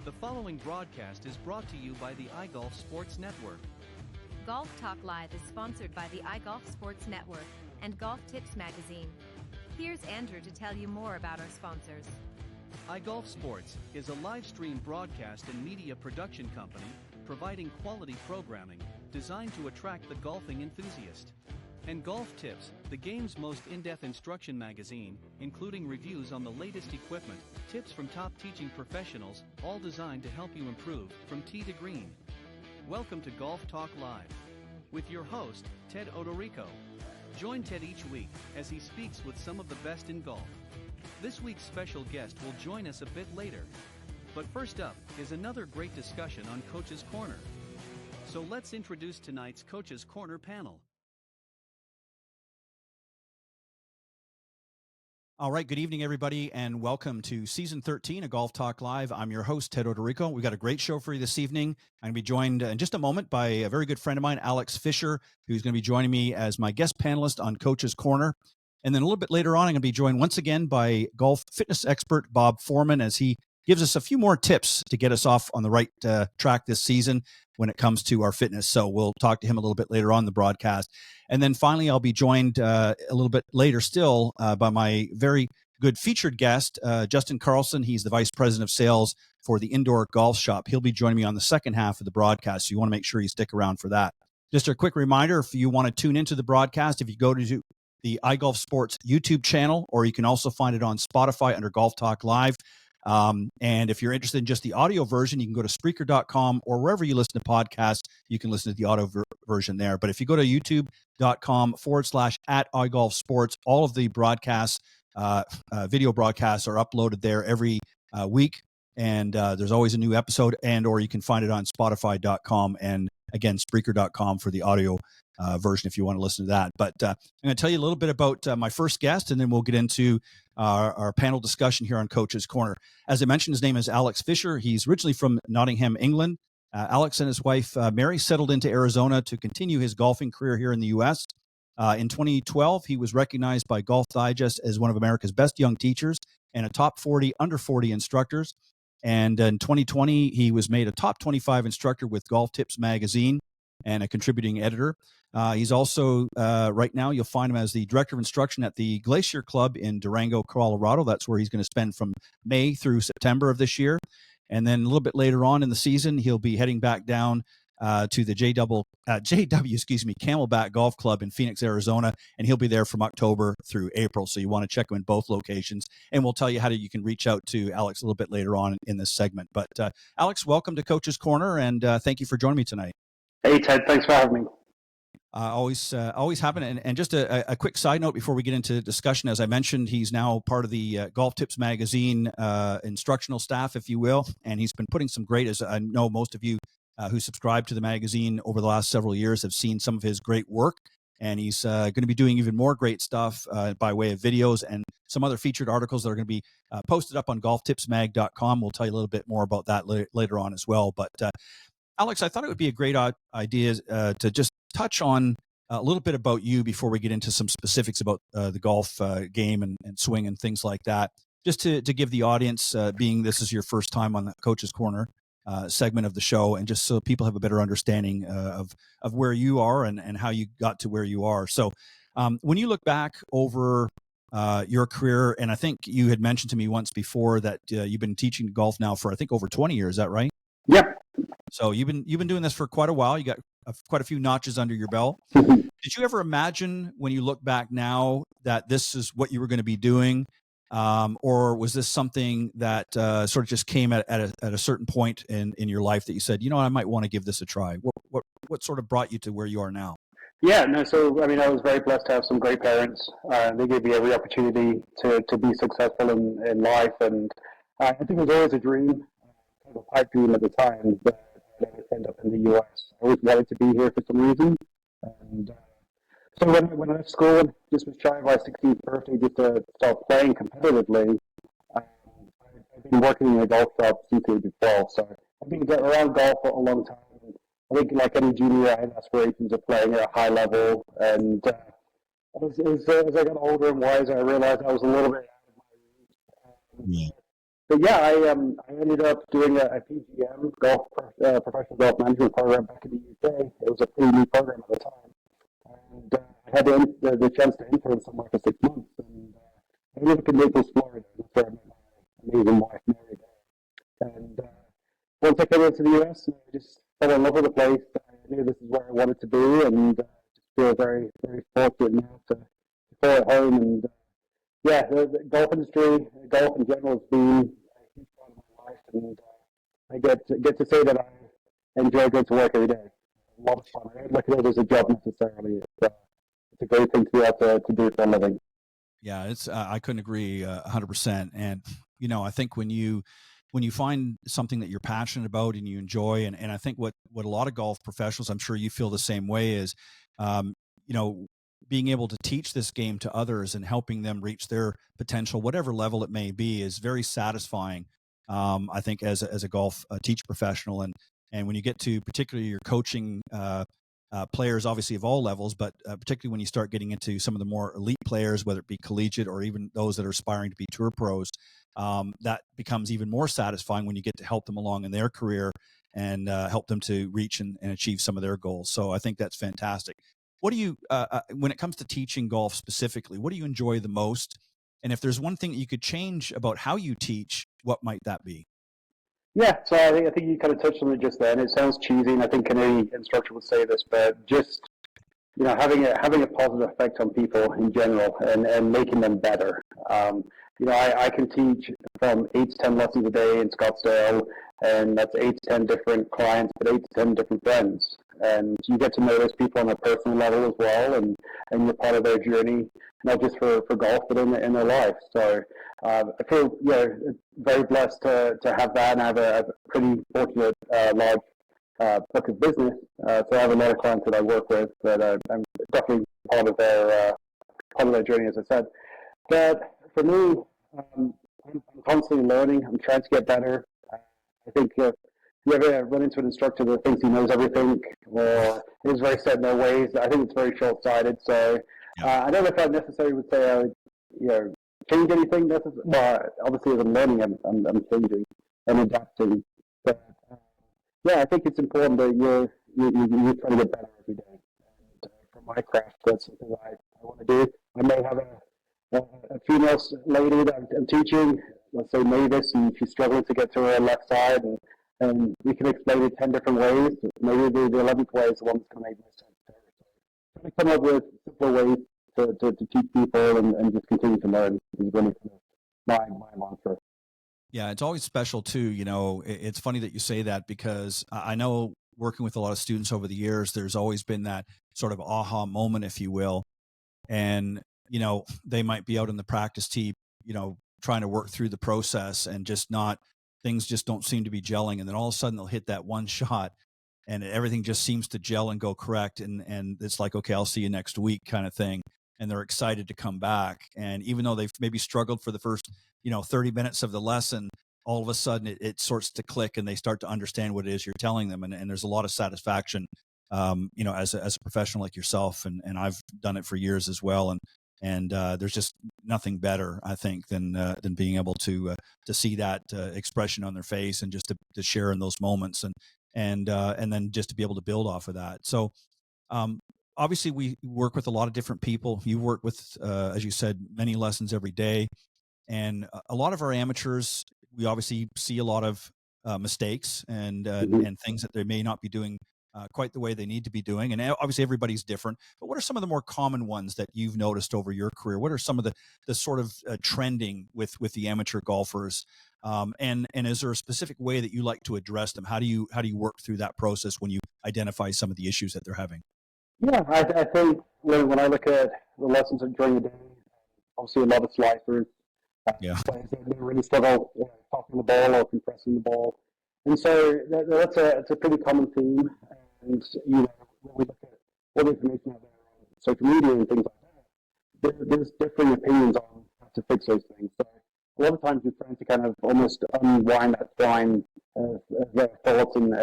The following broadcast is brought to you by the iGolf Sports Network. Golf Talk Live is sponsored by the iGolf Sports Network and Golf Tips Magazine. Here's Andrew to tell you more about our sponsors. iGolf Sports is a live stream broadcast and media production company providing quality programming designed to attract the golfing enthusiast. And Golf Tips, the game's most in-depth instruction magazine, including reviews on the latest equipment, tips from top teaching professionals, all designed to help you improve from tee to green. Welcome to Golf Talk Live with your host, Ted Odorico. Join Ted each week as he speaks with some of the best in golf. This week's special guest will join us a bit later. But first up is another great discussion on Coach's Corner. So let's introduce tonight's Coach's Corner panel. All right, good evening, everybody, and welcome to Season 13 of Golf Talk Live. I'm your host, Ted Odorico. We've got a great show for you this evening. I'm going to be joined in just a moment by a very good friend of mine, Alex Fisher, who's going to be joining me as my guest panelist on Coach's Corner. And then a little bit later on, I'm going to be joined once again by golf fitness expert Bob Forman as he gives us a few more tips to get us off on the right track this season when it comes to our fitness. So we'll talk to him a little bit later on in the broadcast. And then finally, I'll be joined a little bit later still by my very good featured guest, Justin Carlson. He's the Vice President of Sales for the Indoor Golf Shop. He'll be joining me on the second half of the broadcast, so you want to make sure you stick around for that. Just a quick reminder, if you want to tune into the broadcast, if you go to the iGolf Sports YouTube channel, or you can also find it on Spotify under Golf Talk Live. And if you're interested in just the audio version, you can go to Spreaker.com or wherever you listen to podcasts, you can listen to the audio version there. But if you go to YouTube.com/@iGolfSports, all of the broadcasts, video broadcasts are uploaded there every week. And there's always a new episode, or you can find it on Spotify.com and again, Spreaker.com for the audio version if you want to listen to that. But I'm going to tell you a little bit about my first guest, and then we'll get into our panel discussion here on Coach's Corner. As I mentioned, his name is Alex Fisher. He's originally from Nottingham, England. Alex and his wife, Mary, settled into Arizona to continue his golfing career here in the U.S. In 2012, he was recognized by Golf Digest as one of America's best young teachers and a top 40 under 40 instructors. And in 2020, he was made a top 25 instructor with Golf Tips Magazine and a contributing editor. He's also, right now, you'll find him as the director of instruction at the Glacier Club in Durango, Colorado. That's where he's going to spend from May through September of this year. And then a little bit later on in the season, he'll be heading back down to the JW Camelback Golf Club in Phoenix, Arizona, and he'll be there from October through April. So you want to check him in both locations, and we'll tell you how you can reach out to Alex a little bit later on in this segment. But Alex, welcome to Coach's Corner, and thank you for joining me tonight. Hey, Ted, thanks for having me. Always happen. And just a quick side note before we get into discussion, as I mentioned, he's now part of the Golf Tips Magazine instructional staff, if you will, and he's been putting some great, as I know most of you who subscribe to the magazine over the last several years have seen some of his great work, and he's going to be doing even more great stuff by way of videos and some other featured articles that are going to be posted up on golftipsmag.com. We'll tell you a little bit more about that later on as well. But Alex, I thought it would be a great idea to just touch on a little bit about you before we get into some specifics about the golf game and swing and things like that, just to give the audience, being this is your first time on the Coach's Corner segment of the show, and just so people have a better understanding of where you are and how you got to where you are. So when you look back over your career, and I think you had mentioned to me once before that you've been teaching golf now for, I think, over 20 years. Is that right? Yep. So you've been doing this for quite a while. You got quite a few notches under your belt. Did you ever imagine when you look back now that this is what you were going to be doing? Or was this something that sort of just came at a certain point in your life that you said, you know, I might want to give this a try? What sort of brought you to where you are now? Yeah, no, so, I mean, I was very blessed to have some great parents. They gave me every opportunity to be successful in life. And I think it was always a dream, kind of a pipe dream at the time, that I would end up in the U.S. I always wanted to be here for some reason. And so when I left school, just was shy of my 16th birthday, just to start playing competitively. I've been working in a golf shop since age of 12, so I've been around golf for a long time. I think, like any junior, I had aspirations of playing at a high level, and as I got older and wiser, I realized I was a little bit out of my reach. but yeah, I ended up doing a PGM professional golf management program back in the UK. It was a pretty new program at the time, and I had the chance to intern somewhere for 6 months, and I ended up in Naples, Florida. That's where I met my amazing wife, Mary. And once I came into the US, I just fell in love with the place. I knew this is where I wanted to be, and just feel very, very fortunate now to call it home. And yeah, the golf industry, golf in general, has been a huge part of my life, and I get to say that I enjoy going to work every day. A lot of fun. I don't look at it as a job necessarily. It's a great thing to be able to do for a living. Yeah, it's I couldn't agree 100%. And I think when you find something that you're passionate about and you enjoy, and I think what a lot of golf professionals, I'm sure you feel the same way, is being able to teach this game to others and helping them reach their potential, whatever level it may be, is very satisfying. I think as a golf teach professional, and when you get to particularly your coaching players, obviously of all levels, but particularly when you start getting into some of the more elite players, whether it be collegiate or even those that are aspiring to be tour pros, that becomes even more satisfying when you get to help them along in their career and help them to reach and achieve some of their goals. So I think that's fantastic. What do you, when it comes to teaching golf specifically, what do you enjoy the most? And if there's one thing that you could change about how you teach, what might that be? Yeah, so I think you kind of touched on it just then. It sounds cheesy, and I think any instructor would say this, but just having a positive effect on people in general and making them better. I can teach from 8 to 10 lessons a day in Scottsdale, and that's 8 to 10 different clients, but 8 to 10 different friends. And you get to know those people on a personal level as well, and you're part of their journey, not just for golf, but in their life. So I feel very blessed to have that, and I have a pretty fortunate large book of business. So I have a lot of clients that I work with that I'm definitely part of their journey, as I said. But for me, I'm constantly learning. I'm trying to get better. I think if you ever run into an instructor that thinks he knows everything or is very set in their ways, I think it's very short-sighted. So I don't know if I necessarily would say I would, change anything. Well, obviously, as I'm learning, I'm changing and adapting. But yeah, I think it's important that you're trying to get better every day. And for my craft, that's something that I want to do. I may have a female lady that I'm teaching, let's say Mavis, and she's struggling to get to her left side, and we can explain it 10 different ways. Maybe the 11th way is the one that's going to make most sense to her. So trying to come up with simpler ways to teach people and just continue to learn is really kind of my mantra. Yeah, it's always special too. It's funny that you say that, because I know working with a lot of students over the years, there's always been that sort of aha moment, if you will. And, they might be out in the practice tee, trying to work through the process and things just don't seem to be gelling. And then all of a sudden they'll hit that one shot and everything just seems to gel and go correct. And it's like, okay, I'll see you next week kind of thing. And they're excited to come back. And even though they've maybe struggled for the first 30 minutes of the lesson, all of a sudden it starts to click and they start to understand what it is you're telling them. And there's a lot of satisfaction, as a professional like yourself. And I've done it for years as well. And there's just nothing better, I think, than being able to see that expression on their face and just to share in those moments and then just to be able to build off of that. So, obviously we work with a lot of different people. You work with, as you said, many lessons every day. And a lot of our amateurs, we obviously see a lot of mistakes and things that they may not be doing quite the way they need to be doing. And obviously everybody's different. But what are some of the more common ones that you've noticed over your career? What are some of the sort of trending with the amateur golfers? And is there a specific way that you like to address them? How do you work through that process when you identify some of the issues that they're having? Yeah, I think when I look at the lessons during the day, obviously a lot of slicers. Players that really struggle topping the ball or compressing the ball. And so it's a pretty common theme. And, when we look at all the information out there on social media and things like that, there's differing opinions on how to fix those things. So a lot of times you're trying to kind of almost unwind that twine of their thoughts and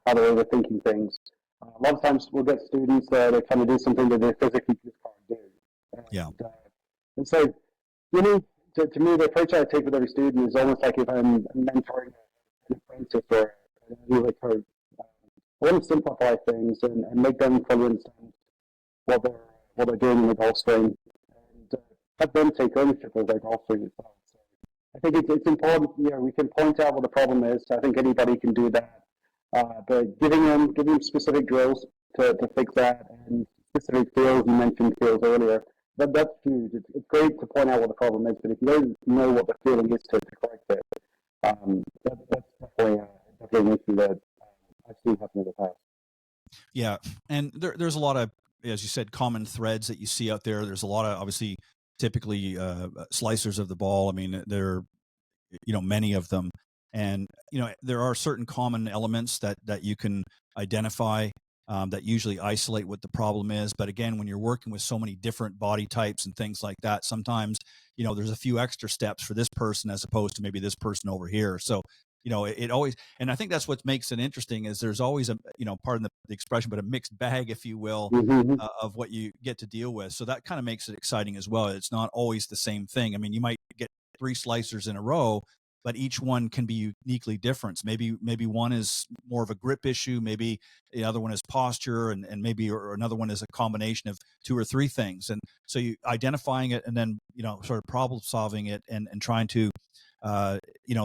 how they're overthinking things. A lot of times we'll get students that are trying to do something that they physically just can't do. And so, to me, the approach I take with every student is almost like if I'm mentoring an apprentice or an elite coach. I want to simplify things and make them fully understand what they're doing in the golf swing, and have them take ownership of their golf swing itself. So I think it's important. We can point out what the problem is. I think anybody can do that, but giving them specific drills to fix that, and specific fields. You mentioned fields earlier. That's huge. It's great to point out what the problem is, but if you don't know what the feeling is to correct it, that's definitely an issue that I've seen happen in the past. Yeah, and there's a lot of, as you said, common threads that you see out there. There's a lot of, obviously, typically slicers of the ball. I mean, there are, many of them, and there are certain common elements that you can identify that usually isolate what the problem is. But again, when you're working with so many different body types and things like that, sometimes there's a few extra steps for this person as opposed to maybe this person over here. So it always, and I think that's what makes it interesting, is there's always a, pardon the expression, but a mixed bag, if you will, of what you get to deal with. So that kind of makes it exciting as well. It's not always the same thing. I mean, you might get 3 slicers in a row, but each one can be uniquely different. Maybe one is more of a grip issue. Maybe the other one is posture, and maybe or another one is a combination of 2 or 3 things. And so you identifying it, and then sort of problem solving it, and trying to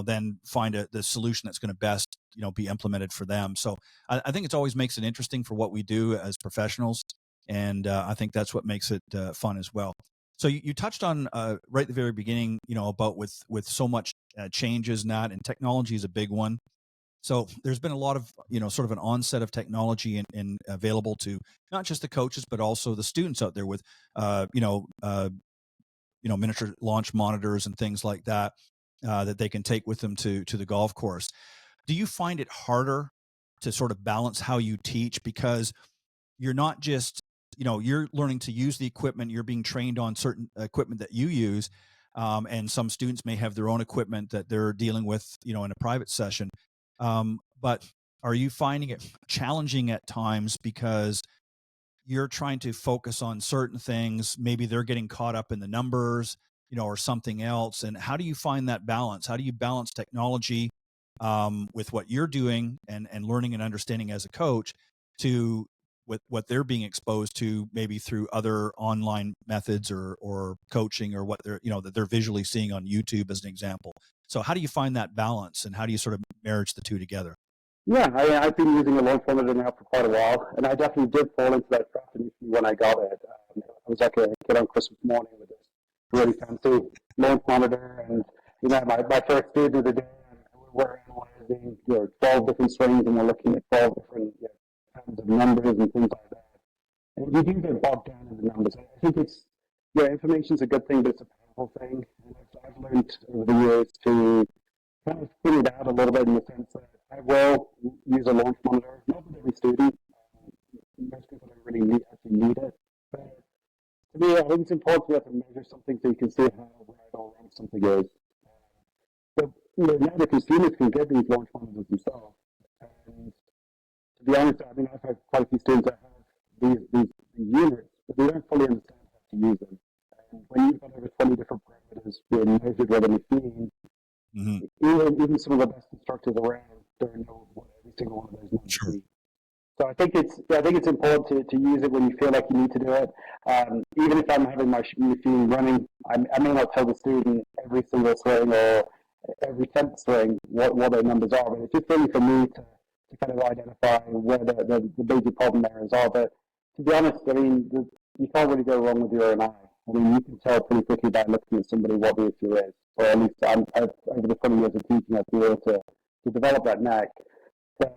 then find the solution that's going to best be implemented for them. So I think it always makes it interesting for what we do as professionals, and I think that's what makes it fun as well. So you touched on right at the very beginning, about with so much changes and that, and technology is a big one. So there's been a lot of, sort of an onset of technology and available to not just the coaches, but also the students out there with, miniature launch monitors and things like that that they can take with them to the golf course. Do you find it harder to sort of balance how you teach, because you're not just you're learning to use the equipment, you're being trained on certain equipment that you use, and some students may have their own equipment that they're dealing with in a private session, but are you finding it challenging at times because you're trying to focus on certain things, maybe they're getting caught up in the numbers or something else? And how do you find that balance? How do you balance technology with what you're doing and learning and understanding as a coach to with what they're being exposed to, maybe through other online methods or coaching, or what they're, that they're visually seeing on YouTube as an example? So how do you find that balance, and how do you sort of marriage the two together? Yeah, I've been using a launch monitor now for quite a while, and I definitely did fall into that trap initially when I got it. I was like a kid on Christmas morning with this really fancy launch monitor, and my first student of the day, and we were analyzing 12 different swings, and we're looking at 12 different kinds of numbers and things like that. And you do get bogged down in the numbers. I think information's a good thing, but it's a powerful thing. And I've learned over the years to kind of figure it out a little bit, in the sense that I will use a launch monitor, not with every student. Most people don't really actually need it. But to me, I think it's important to be able to measure something so you can see how right or wrong something is. But now the consumers can get these launch monitors themselves. And to be honest, I mean, I've had quite a few students that have these units, but they don't fully understand how to use them. And when you've got over 20 different parameters being measured with a machine, even some of the best instructors around don't know what every single one of those numbers Sure. is. So I think it's important to use it when you feel like you need to do it. Even if I'm having my machine running, I may not tell the student every single swing or every 10th swing what their numbers are, but it's just really for me to kind of identify where the major problem areas are. But to be honest, I mean, you can't really go wrong with your own eye. I mean, you can tell pretty quickly by looking at somebody what the issue is. Or at least over the 20 years of teaching, I've been able to develop that knack. But,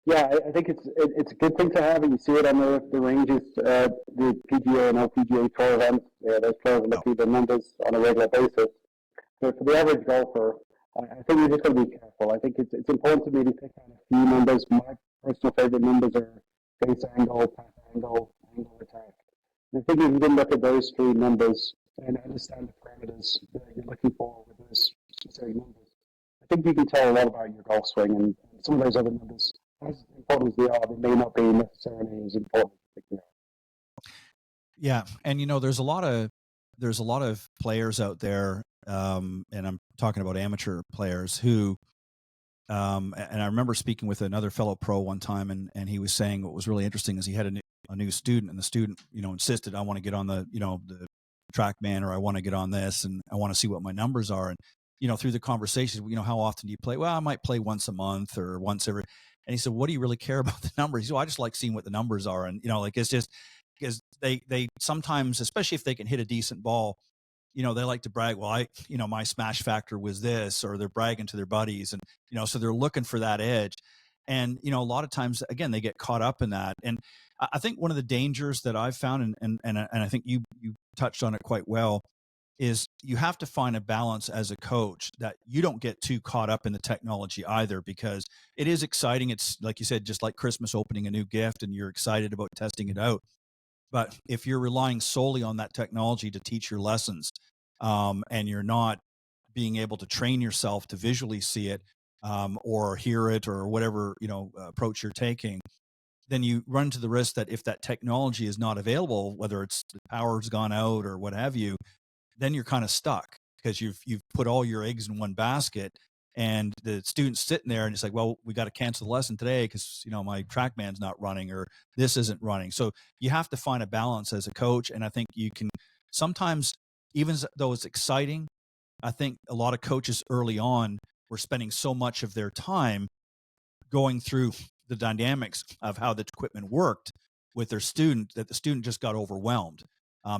I think it's a good thing to have, and you see it on the ranges, the PGA and LPGA tour events. Those players are looking at the numbers on a regular basis. So for the average golfer, I think you just got to be careful. I think it's important to maybe pick out a few numbers. My personal favorite numbers are face angle, path angle, angle attack. And I think if you can look at those 3 numbers and understand the parameters that you're looking for with those specific numbers, I think you can tell a lot about your golf swing. And some of those other numbers, as important as they are, they may not be necessarily as important as they are. Yeah, and there's a lot of there's a lot of players out there, and I'm talking about amateur players who, and I remember speaking with another fellow pro one time, and he was saying what was really interesting is he had a new student, and the student, insisted, I want to get on the TrackMan, or I want to get on this, and I want to see what my numbers are. And, through the conversations, how often do you play? Well, I might play once a month or once every, and he said, what do you really care about the numbers? He said, well, I just like seeing what the numbers are. And, it's just because they sometimes, especially if they can hit a decent ball, they like to brag, well, my smash factor was this, or they're bragging to their buddies. And, so they're looking for that edge. And, a lot of times, again, they get caught up in that. And I think one of the dangers that I've found, and I think you touched on it quite well, is you have to find a balance as a coach that you don't get too caught up in the technology either, because it is exciting. It's like you said, just like Christmas, opening a new gift, and you're excited about testing it out. But if you're relying solely on that technology to teach your lessons, and you're not being able to train yourself to visually see it, or hear it, or whatever approach you're taking, then you run to the risk that if that technology is not available, whether it's the power's gone out or what have you, then you're kind of stuck, because you've put all your eggs in one basket, and the student's sitting there and it's like, well, we got to cancel the lesson today because my TrackMan's not running, or this isn't running. So you have to find a balance as a coach. And I think you can sometimes, even though it's exciting, I think a lot of coaches early on were spending so much of their time going through the dynamics of how the equipment worked with their student that the student just got overwhelmed,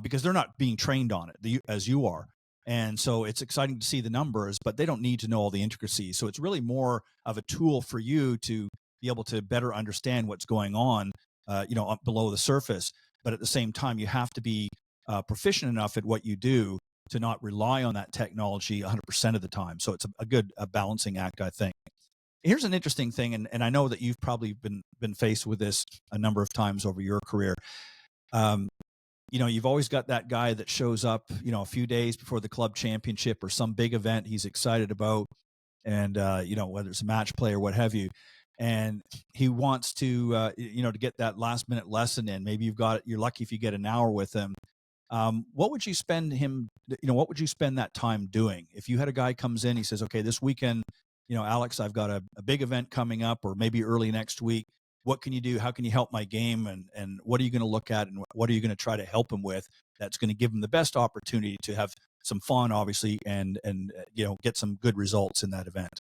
because they're not being trained on it as you are. And so it's exciting to see the numbers, but they don't need to know all the intricacies. So it's really more of a tool for you to be able to better understand what's going on, up below the surface. But at the same time, you have to be proficient enough at what you do to not rely on that technology 100% of the time. So it's a good balancing act, I think. Here's an interesting thing, and I know that you've probably been faced with this a number of times over your career. You've always got that guy that shows up, a few days before the club championship or some big event he's excited about, and whether it's a match play or what have you, and he wants to to get that last minute lesson in. Maybe you're lucky if you get an hour with him. What would you spend what would you spend that time doing? If you had a guy comes in, he says, okay, this weekend, Alex, I've got a big event coming up, or maybe early next week. What can you do? How can you help my game? And what are you going to look at? And what are you going to try to help him with that's going to give him the best opportunity to have some fun, obviously, and get some good results in that event?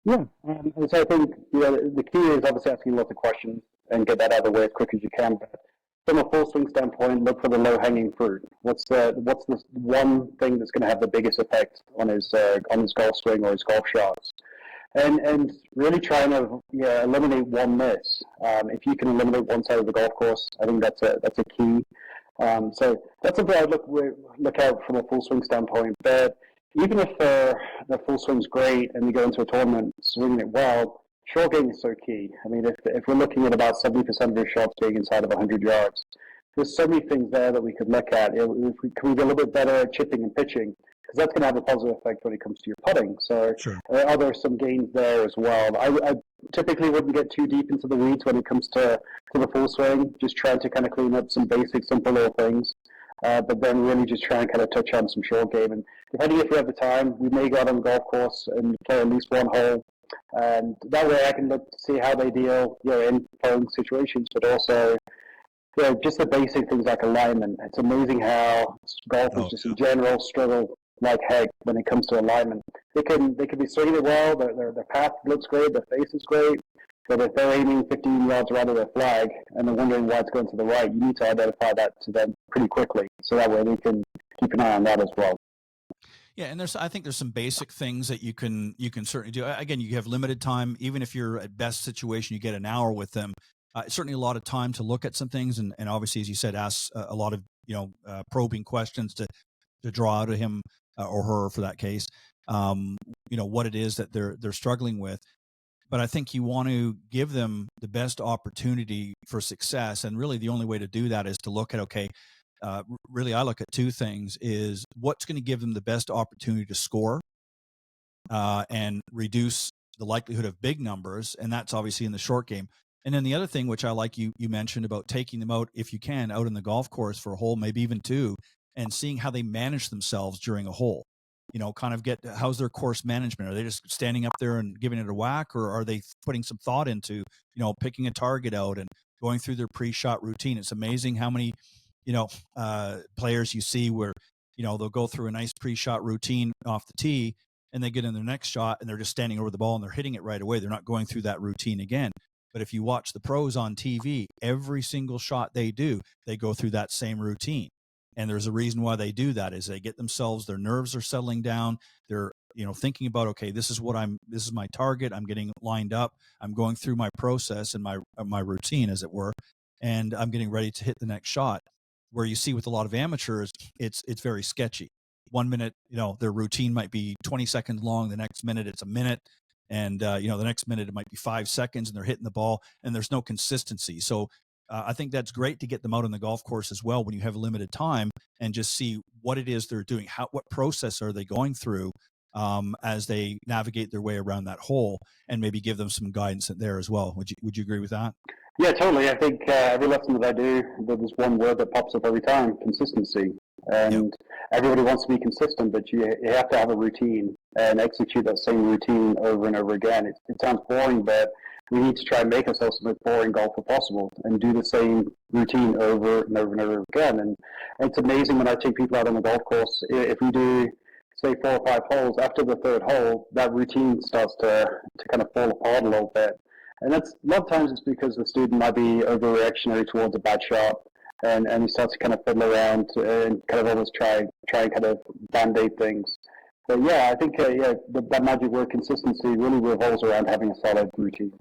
Yeah. And so I think the key is obviously asking lots of questions and get that out of the way as quick as you can. But from a full swing standpoint, look for the low-hanging fruit. What's the one thing that's going to have the biggest effect on his golf swing or his golf shots? And really trying to eliminate one miss. If you can eliminate one side of the golf course, I think that's a key. So that's something I'd look out from a full swing standpoint. But even if the full swing's great and you go into a tournament swinging it well, short game is so key. I mean, if we're looking at about 70% of your shots being inside of 100 yards, there's so many things there that we could look at. Can we get a little bit better at chipping and pitching? Because that's going to have a positive effect when it comes to your putting. So Sure. Are there some gains there as well? I typically wouldn't get too deep into the weeds when it comes to the full swing. Just trying to kind of clean up some basic, simple little things. But then really just try and kind of touch on some short game. And depending if we have the time, we may go out on the golf course and play at least one hole. And that way I can look to see how they deal in phone situations, but also just the basic things like alignment. It's amazing how golfers just in general struggle like heck when it comes to alignment. They can be swinging it well, their path looks great, their face is great, but if they're aiming 15 yards right of their flag and they're wondering why it's going to the right, you need to identify that to them pretty quickly, so that way they can keep an eye on that as well. Yeah, and I think there's some basic things that you can certainly do. Again, you have limited time. Even if you're at best situation, you get an hour with them. Certainly a lot of time to look at some things, and obviously, as you said, ask a lot of probing questions to draw out of him or her, for that case, what it is that they're struggling with. But I think you want to give them the best opportunity for success, and really the only way to do that is to look at really I look at two things: is what's going to give them the best opportunity to score and reduce the likelihood of big numbers, and that's obviously in the short game. And then the other thing, which I like you mentioned about taking them out, if you can, out in the golf course for a hole, maybe even two, and seeing how they manage themselves during a hole. Kind of get how's their course management? Are they just standing up there and giving it a whack, or are they putting some thought into, picking a target out and going through their pre-shot routine? It's amazing how many, players you see where, they'll go through a nice pre-shot routine off the tee and they get in their next shot and they're just standing over the ball and they're hitting it right away. They're not going through that routine again. But if you watch the pros on TV, every single shot they do, they go through that same routine. And there's a reason why they do that is they get themselves, their nerves are settling down. They're, thinking about, okay, this is my target. I'm getting lined up. I'm going through my process and my routine, as it were, and I'm getting ready to hit the next shot. Where you see with a lot of amateurs, it's very sketchy. 1 minute, their routine might be 20 seconds long. The next minute it's a minute. And, the next minute it might be 5 seconds and they're hitting the ball and there's no consistency. So I think that's great to get them out on the golf course as well when you have limited time and just see what it is they're doing. What process are they going through as they navigate their way around that hole, and maybe give them some guidance there as well. Would you agree with that? Yeah, totally. I think every lesson that I do, there's one word that pops up every time: consistency. And everybody wants to be consistent, but you have to have a routine and execute that same routine over and over again. It sounds boring, but we need to try and make ourselves the most boring golfer possible and do the same routine over and over and over again. And it's amazing when I take people out on the golf course, if we do, say, 4 or 5 holes, after the third hole, that routine starts to kind of fall apart a little bit. And that's a lot of times it's because the student might be overreactionary towards a bad shot, and he starts to kind of fiddle around and kind of always try and kind of band-aid things. But yeah, I think that magic word consistency really revolves around having a solid routine.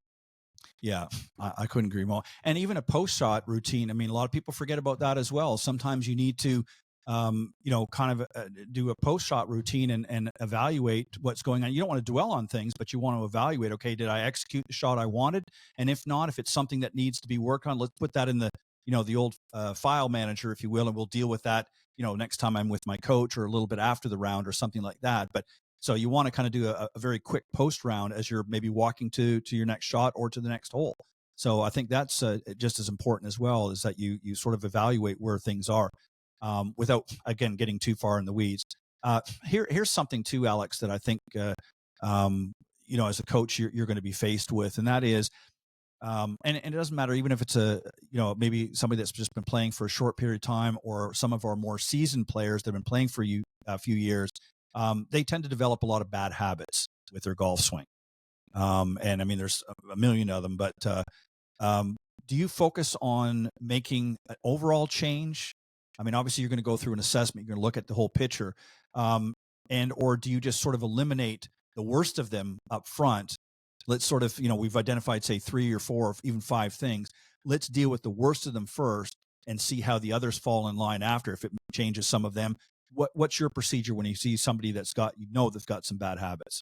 Yeah, I couldn't agree more. And even a post-shot routine, I mean, a lot of people forget about that as well. Sometimes you need to kind of do a post-shot routine and evaluate what's going on. You don't want to dwell on things, but you want to evaluate, okay, did I execute the shot I wanted? And if not, if it's something that needs to be worked on, let's put that in the, the old file manager, if you will, and we'll deal with that, next time I'm with my coach or a little bit after the round or something like that. But so you want to kind of do a very quick post round as you're maybe walking to your next shot or to the next hole. So I think that's just as important as well, is that you sort of evaluate where things are. Without, again, getting too far in the weeds. Here's something too, Alex, that I think, as a coach, you're going to be faced with, and that is, and it doesn't matter, even if it's maybe somebody that's just been playing for a short period of time, or some of our more seasoned players that have been playing for a few years, they tend to develop a lot of bad habits with their golf swing. And I mean, there's a million of them, but do you focus on making an overall change? I mean, obviously you're going to go through an assessment, you're going to look at the whole picture, or do you just sort of eliminate the worst of them up front? Let's sort of, we've identified, say, 3 or 4 or even 5 things. Let's deal with the worst of them first and see how the others fall in line after, if it changes some of them. What's your procedure when you see somebody that's got some bad habits?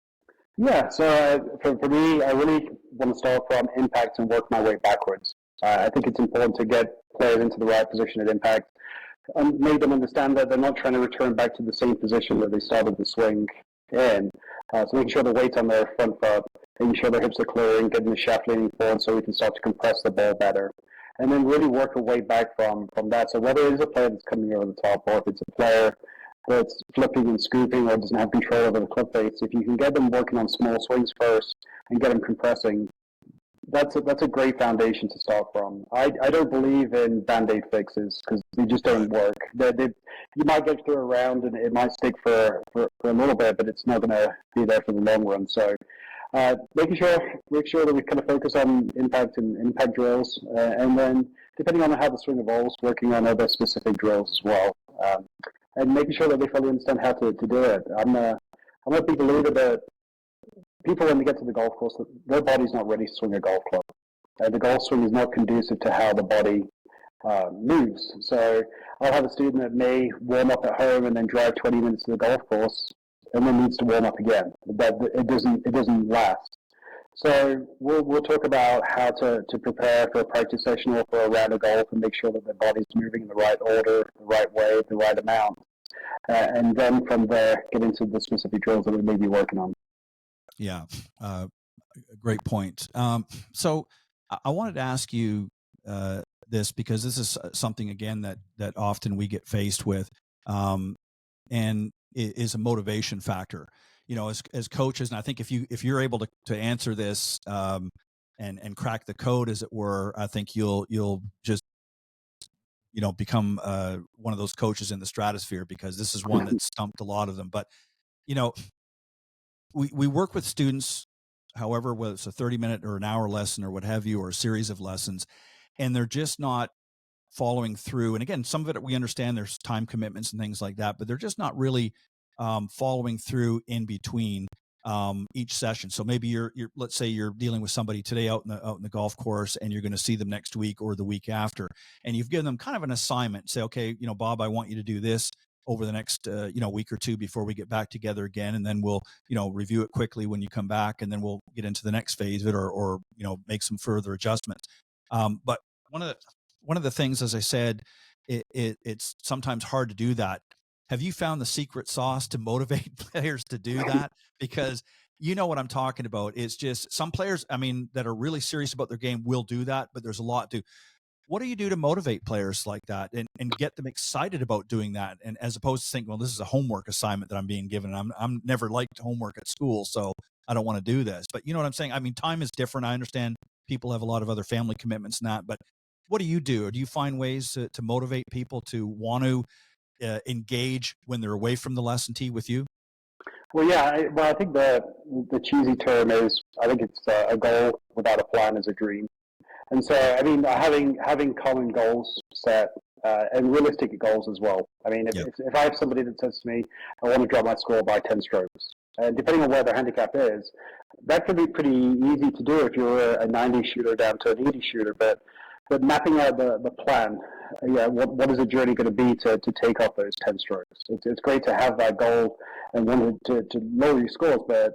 Yeah, so for me, I really want to start from impact and work my way backwards. I think it's important to get players into the right position at impact, and make them understand that they're not trying to return back to the same position that they started the swing in. So making sure the weight's on their front foot, making sure their hips are clearing, getting the shaft leaning forward so we can start to compress the ball better. And then really work our way back from that. So whether it is a player that's coming over the top, or if it's a player that's flipping and scooping or doesn't have control over the club face, if you can get them working on small swings first and get them compressing, that's a great foundation to start from. I don't believe in band-aid fixes because they just don't work. You might get through a round and it might stick for a little bit, but it's not going to be there for the long run. So make sure that we kind of focus on impact and impact drills, and then depending on how the swing evolves, working on other specific drills as well, and making sure that they fully understand how to do it. I'm a big believer that people, when they get to the golf course, their body's not ready to swing a golf club. The golf swing is not conducive to how the body moves. So I'll have a student that may warm up at home and then drive 20 minutes to the golf course and then needs to warm up again. But it doesn't last. So we'll talk about how to prepare for a practice session or for a round of golf and make sure that the body's moving in the right order, the right way, the right amount. And then from there, get into the specific drills that we may be working on. Yeah, great point. So I wanted to ask you this, because this is something, again, that often we get faced with. and is a motivation factor. As coaches, and I think if you're able to answer this and crack the code, as it were, I think you'll just become one of those coaches in the stratosphere, because this is one that stumped a lot of them. But we work with students, however, whether it's a 30-minute or an hour lesson or what have you, or a series of lessons, and they're just not following through. And again, some of it we understand, there's time commitments and things like that, but they're just not really following through in between each session. So maybe you're let's say you're dealing with somebody today out in the golf course, and you're going to see them next week or the week after, and you've given them kind of an assignment. Say, okay, Bob, I want you to do this over the next week or two before we get back together again, and then we'll review it quickly when you come back, and then we'll get into the next phase of it, or make some further adjustments. But one of the things, as I said, it's sometimes hard to do that. Have you found the secret sauce to motivate players to do that? Because you know what I'm talking about. It's just some players, that are really serious about their game will do that, but there's a lot to. What do you do to motivate players like that and get them excited about doing that? And as opposed to thinking, well, this is a homework assignment that I'm being given. I'm never liked homework at school, so I don't want to do this. But you know what I'm saying? Time is different. I understand people have a lot of other family commitments and that, but what do you do? Or do you find ways to motivate people to want to engage when they're away from the lesson tee with you? Well, yeah. I think the cheesy term is, I think it's a goal without a plan is a dream. And so, having common goals set and realistic goals as well. If I have somebody that says to me, I want to drop my score by 10 strokes, and depending on where their handicap is, that can be pretty easy to do if you're a 90 shooter down to an 80 shooter. But mapping out the plan, what is the journey going to be to take off those 10 strokes? It's great to have that goal and want to lower your scores, but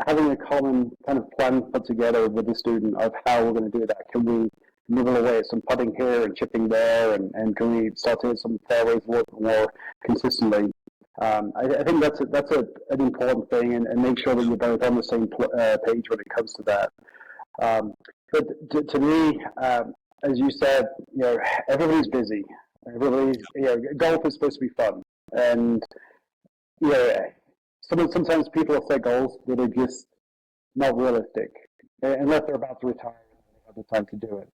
having a common kind of plan put together with the student of how we're going to do that. Can we nibble away at some putting here and chipping there, and can we start to hit some fairways a little more consistently? I think that's an important thing, and make sure that you're both on the same page when it comes to that. But to me, as you said, everybody's busy. Golf is supposed to be fun, and sometimes people will set goals that are just not realistic, unless they're about to retire and they have the time to do it.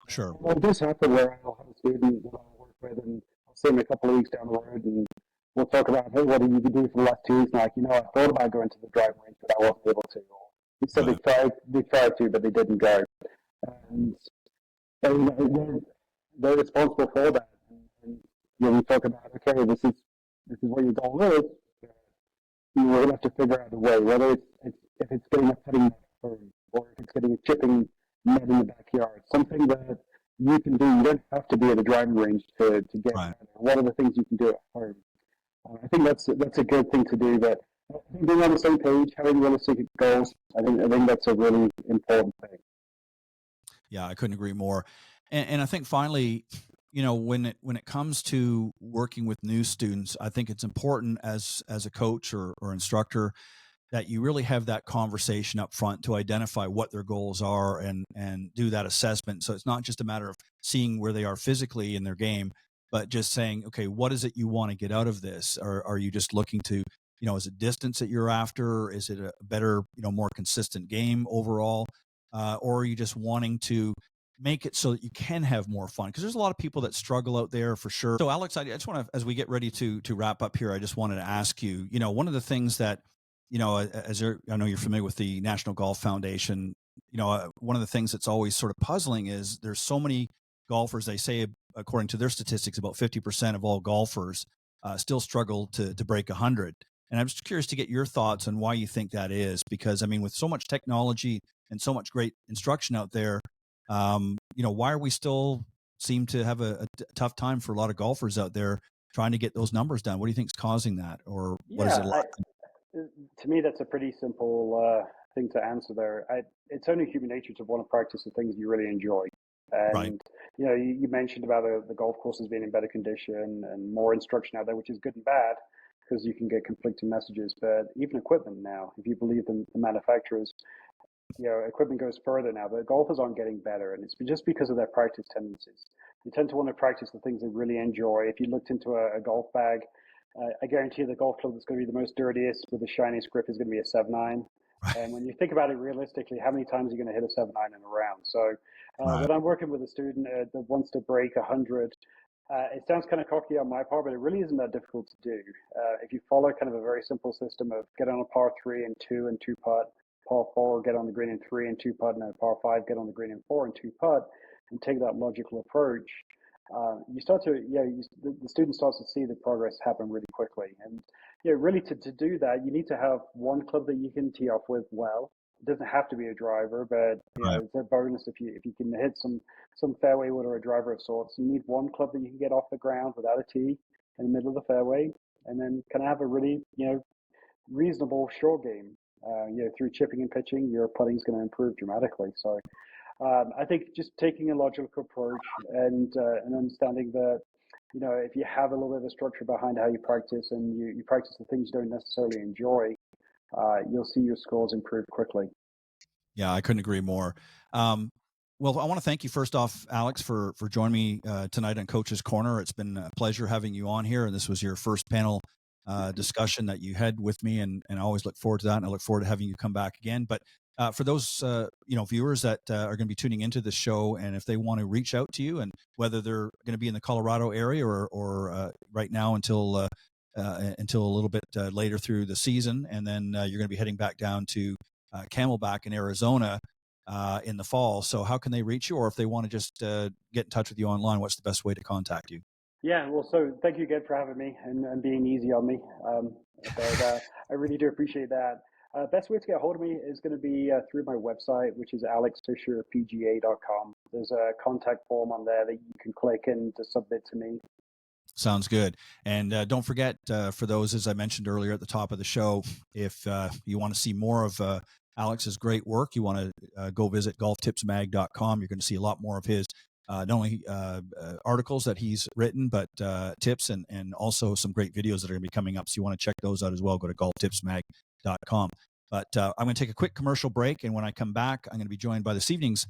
Sure. Well, it does happen where I'll have a student that I work with, and I'll see him a couple of weeks down the road, and we'll talk about, hey, what have you been doing for the last 2 weeks? And I thought about going to the driving range, but I wasn't able to. Or he said they tried to, but they didn't go. And they're responsible for that. And we talk about, okay, this is what your goal is. We're going to have to figure out a way, whether if it's getting a putting net home, or if it's getting a chipping net in the backyard, something that you can do. You don't have to be at a driving range to get better. What are the things you can do at home? I think that's a good thing to do. But I think being on the same page, having realistic goals, I think that's a really important thing. Yeah, I couldn't agree more. And I think finally, when it comes to working with new students, I think it's important as a coach or instructor that you really have that conversation up front to identify what their goals are and do that assessment. So it's not just a matter of seeing where they are physically in their game, but just saying, okay, what is it you want to get out of this? Or are you just looking to, is it distance that you're after? Is it a better, more consistent game overall? Or are you just wanting to make it so that you can have more fun? Because there's a lot of people that struggle out there for sure. So Alex, I just want to, as we get ready to wrap up here, I just wanted to ask you, one of the things that, I know you're familiar with the National Golf Foundation, one of the things that's always sort of puzzling is there's so many golfers. They say, according to their statistics, about 50% of all golfers still struggle to break 100. And I'm just curious to get your thoughts on why you think that is, because with so much technology and so much great instruction out there, why are we still seem to have a tough time for a lot of golfers out there trying to get those numbers down? What do you think is causing that, or what is it like? To me, that's a pretty simple thing to answer there. It's only human nature to want to practice the things you really enjoy. And, right. You mentioned about the golf courses being in better condition and more instruction out there, which is good and bad because you can get conflicting messages. But even equipment now, if you believe the manufacturers, equipment goes further now. The golfers aren't getting better, and it's just because of their practice tendencies. They tend to want to practice the things they really enjoy. If you looked into a golf bag, I guarantee you the golf club that's going to be the most dirtiest with the shiniest grip is going to be a 7-iron. And when you think about it realistically, how many times are you going to hit a 7-iron in a round? So Right. when I'm working with a student that wants to break 100, it sounds kind of cocky on my part, but it really isn't that difficult to do. If you follow kind of a very simple system of get on a par 3 and 2 and 2 putt, par 4, get on the green in 3 and 2 putt, and a par 5, get on the green in 4 and 2 putt, and take that logical approach, you start to, the student starts to see the progress happen really quickly. And really to do that, you need to have one club that you can tee off with well. It doesn't have to be a driver, but Right. it's a bonus if you can hit some fairway wood or a driver of sorts. You need one club that you can get off the ground without a tee in the middle of the fairway, and then kind of have a really reasonable short game. Through chipping and pitching, your putting is going to improve dramatically. So I think just taking a logical approach and understanding that, if you have a little bit of a structure behind how you practice and you practice the things you don't necessarily enjoy, you'll see your scores improve quickly. Yeah, I couldn't agree more. Well, I want to thank you first off, Alex, for joining me tonight on Coach's Corner. It's been a pleasure having you on here, and this was your first panel discussion that you had with me, and I always look forward to that, and I look forward to having you come back again. But for those viewers that are going to be tuning into this show, and if they want to reach out to you, and whether they're going to be in the Colorado area or right now until a little bit later through the season, and then you're going to be heading back down to Camelback in Arizona in the fall. So how can they reach you, or if they want to just get in touch with you online, what's the best way to contact you? Yeah, well, so thank you again for having me and being easy on me. But I really do appreciate that. Best way to get a hold of me is going to be through my website, which is alexfisherpga.com. There's a contact form on there that you can click and to submit to me. Sounds good. And don't forget, for those, as I mentioned earlier at the top of the show, if you want to see more of Alex's great work, you want to go visit golftipsmag.com. You're going to see a lot more of his not only articles that he's written, but tips and also some great videos that are going to be coming up. So you want to check those out as well. Go to golftipsmag.com. But I'm going to take a quick commercial break. And when I come back, I'm going to be joined by this evening's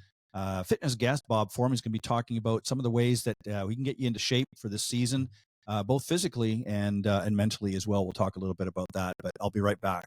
fitness guest, Bob Forman, is going to be talking about some of the ways that we can get you into shape for this season, both physically and mentally as well. We'll talk a little bit about that, but I'll be right back.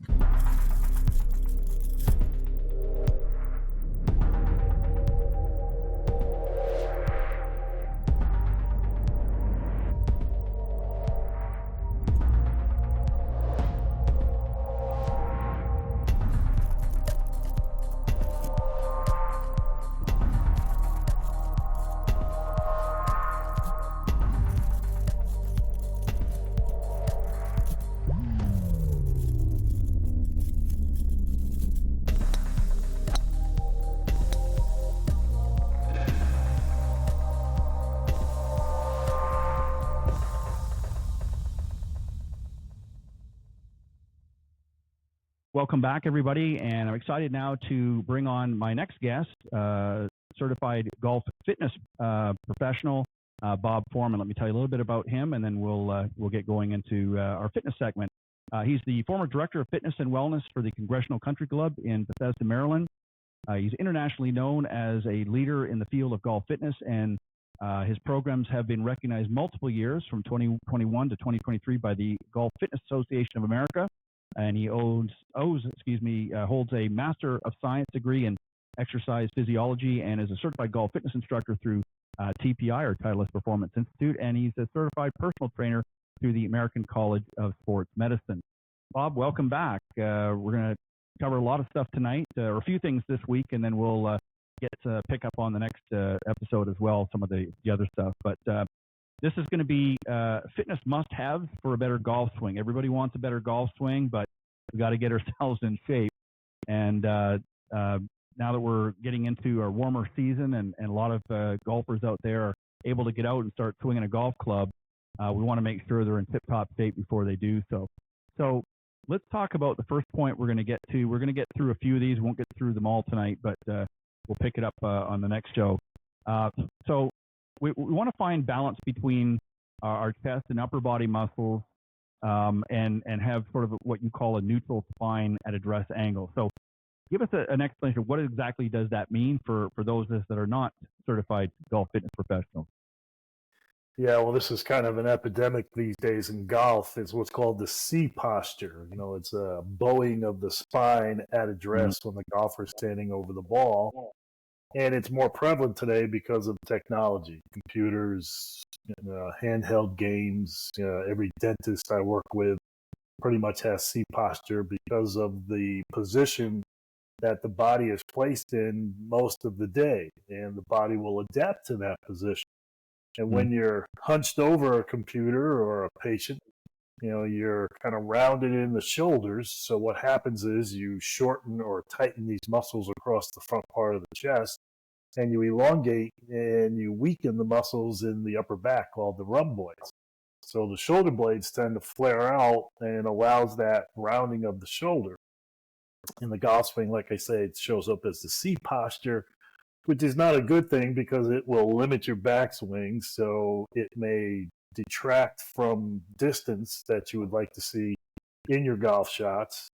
Welcome back, everybody, and I'm excited now to bring on my next guest, certified golf fitness professional, Bob Forman. Let me tell you a little bit about him, and then we'll get going into our fitness segment. He's the former director of fitness and wellness for the Congressional Country Club in Bethesda, Maryland. He's internationally known as a leader in the field of golf fitness, and his programs have been recognized multiple years from 2021 to 2023 by the Golf Fitness Association of America. And he holds a Master of Science degree in exercise physiology and is a certified golf fitness instructor through TPI, or Titleist Performance Institute, and he's a certified personal trainer through the American College of Sports Medicine. Bob, welcome back. We're going to cover a lot of stuff tonight, or a few things this week, and then we'll get to pick up on the next episode as well, some of the other stuff. But this is going to be fitness must-haves for a better golf swing. Everybody wants a better golf swing, but we've got to get ourselves in shape. And now that we're getting into our warmer season and a lot of golfers out there are able to get out and start swinging a golf club, we want to make sure they're in tip-top shape before they do so. So let's talk about the first point we're going to get to. We're going to get through a few of these. We won't get through them all tonight, but we'll pick it up on the next show. So we want to find balance between our chest and upper body muscles and have sort of what you call a neutral spine at a dress angle. So give us an explanation of what exactly does that mean for those of us that are not certified golf fitness professionals. Yeah, well, this is kind of an epidemic these days in golf. It's what's called the C posture. It's a bowing of the spine at address when the golfer's standing over the ball. And it's more prevalent today because of technology, computers, handheld games. Every dentist I work with pretty much has C posture because of the position that the body is placed in most of the day, and the body will adapt to that position. And when you're hunched over a computer or a patient, you're kind of rounded in the shoulders. So what happens is you shorten or tighten these muscles across the front part of the chest, and you elongate and you weaken the muscles in the upper back called the rhomboids. So the shoulder blades tend to flare out and allows that rounding of the shoulder. In the golf swing, like I say, it shows up as the C posture, which is not a good thing because it will limit your backswing. So it may detract from distance that you would like to see in your golf shots.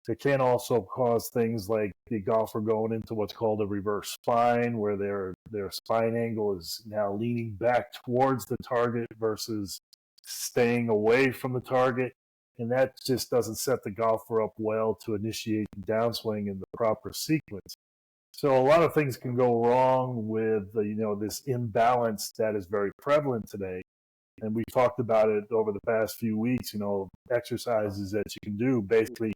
It can also cause things like the golfer going into what's called a reverse spine, where their spine angle is now leaning back towards the target versus staying away from the target. And that just doesn't set the golfer up well to initiate the downswing in the proper sequence. So a lot of things can go wrong with this imbalance that is very prevalent today. And we've talked about it over the past few weeks, exercises that you can do. Basically,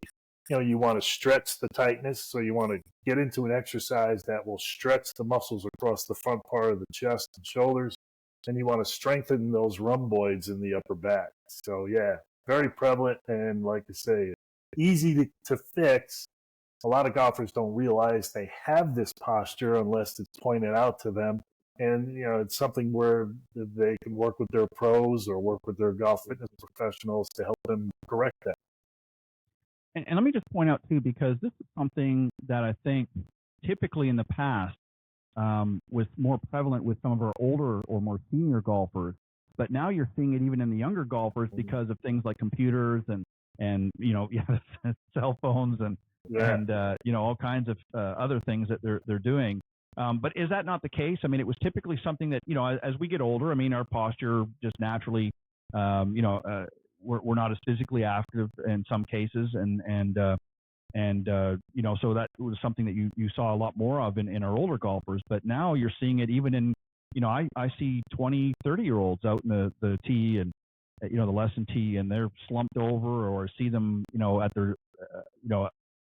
you want to stretch the tightness. So you want to get into an exercise that will stretch the muscles across the front part of the chest and shoulders. And you want to strengthen those rhomboids in the upper back. So yeah, very prevalent. And like I say, easy to fix. A lot of golfers don't realize they have this posture unless it's pointed out to them. And, it's something where they can work with their pros or work with their golf fitness professionals to help them correct that. And let me just point out, too, because this is something that I think typically in the past was more prevalent with some of our older or more senior golfers. But now you're seeing it even in the younger golfers because of things like computers and cell phones and all kinds of other things that they're doing. But is that not the case? I mean, it was typically something that, as we get older, I mean, our posture just naturally, we're not as physically active in some cases. So that was something that you saw a lot more of in our older golfers. But now you're seeing it even in, I see 20, 30-year-olds out in the tee and, the lesson tee, and they're slumped over, or see them, at their,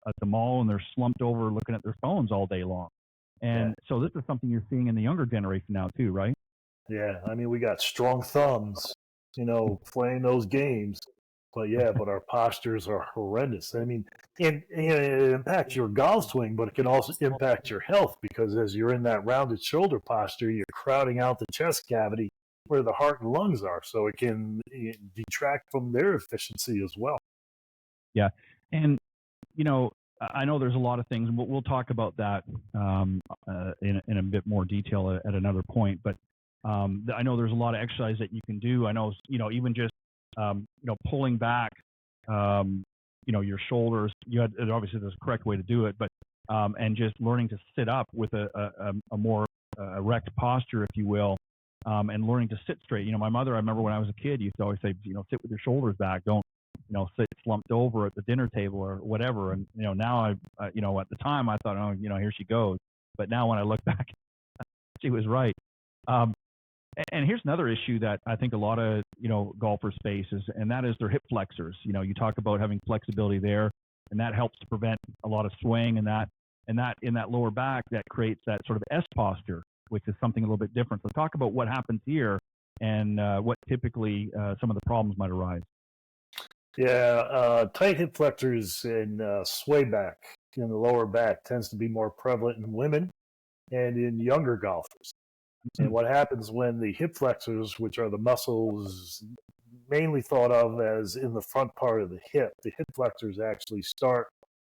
at the mall, and they're slumped over looking at their phones all day long. And so this is something you're seeing in the younger generation now too, right? Yeah, I mean, we got strong thumbs, playing those games. But our postures are horrendous. I mean, and it impacts your golf swing, but it can also impact your health, because as you're in that rounded shoulder posture, you're crowding out the chest cavity where the heart and lungs are. So it can detract from their efficiency as well. Yeah. And, I know there's a lot of things, and we'll talk about that in a bit more detail at another point. But I know there's a lot of exercise that you can do. I know, even just, pulling back, your shoulders. Obviously there's a correct way to do it, but and just learning to sit up with a more erect posture, if you will, and learning to sit straight. My mother, I remember when I was a kid, used to always say, sit with your shoulders back. Don't sit slumped over at the dinner table or whatever. And, now at the time I thought, oh, here she goes. But now when I look back, she was right. And here's another issue that I think a lot of, golfers face and that is their hip flexors. You talk about having flexibility there, and that helps to prevent a lot of swing, and that in that lower back, that creates that sort of S posture, which is something a little bit different. So talk about what happens here and what typically some of the problems might arise. Yeah, tight hip flexors and sway back in the lower back tends to be more prevalent in women and in younger golfers. And what happens when the hip flexors, which are the muscles mainly thought of as in the front part of the hip flexors actually start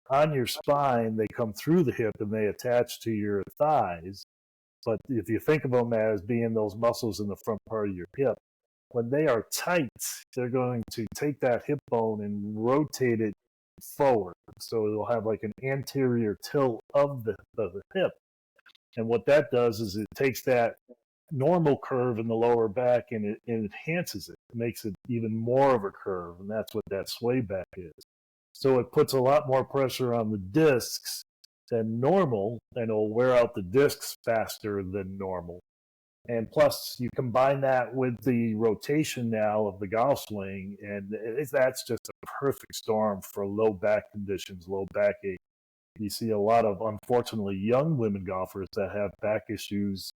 on your spine. They come through the hip and they attach to your thighs. But if you think of them as being those muscles in the front part of your hip, when they are tight, they're going to take that hip bone and rotate it forward. So it'll have like an anterior tilt of the hip. And what that does is it takes that normal curve in the lower back, and it enhances it. It makes it even more of a curve, and that's what that sway back is. So it puts a lot more pressure on the discs than normal, and it'll wear out the discs faster than normal. And plus, you combine that with the rotation now of the golf swing, and that's just a perfect storm for low back conditions, low backache. You see a lot of, unfortunately, young women golfers that have back issues,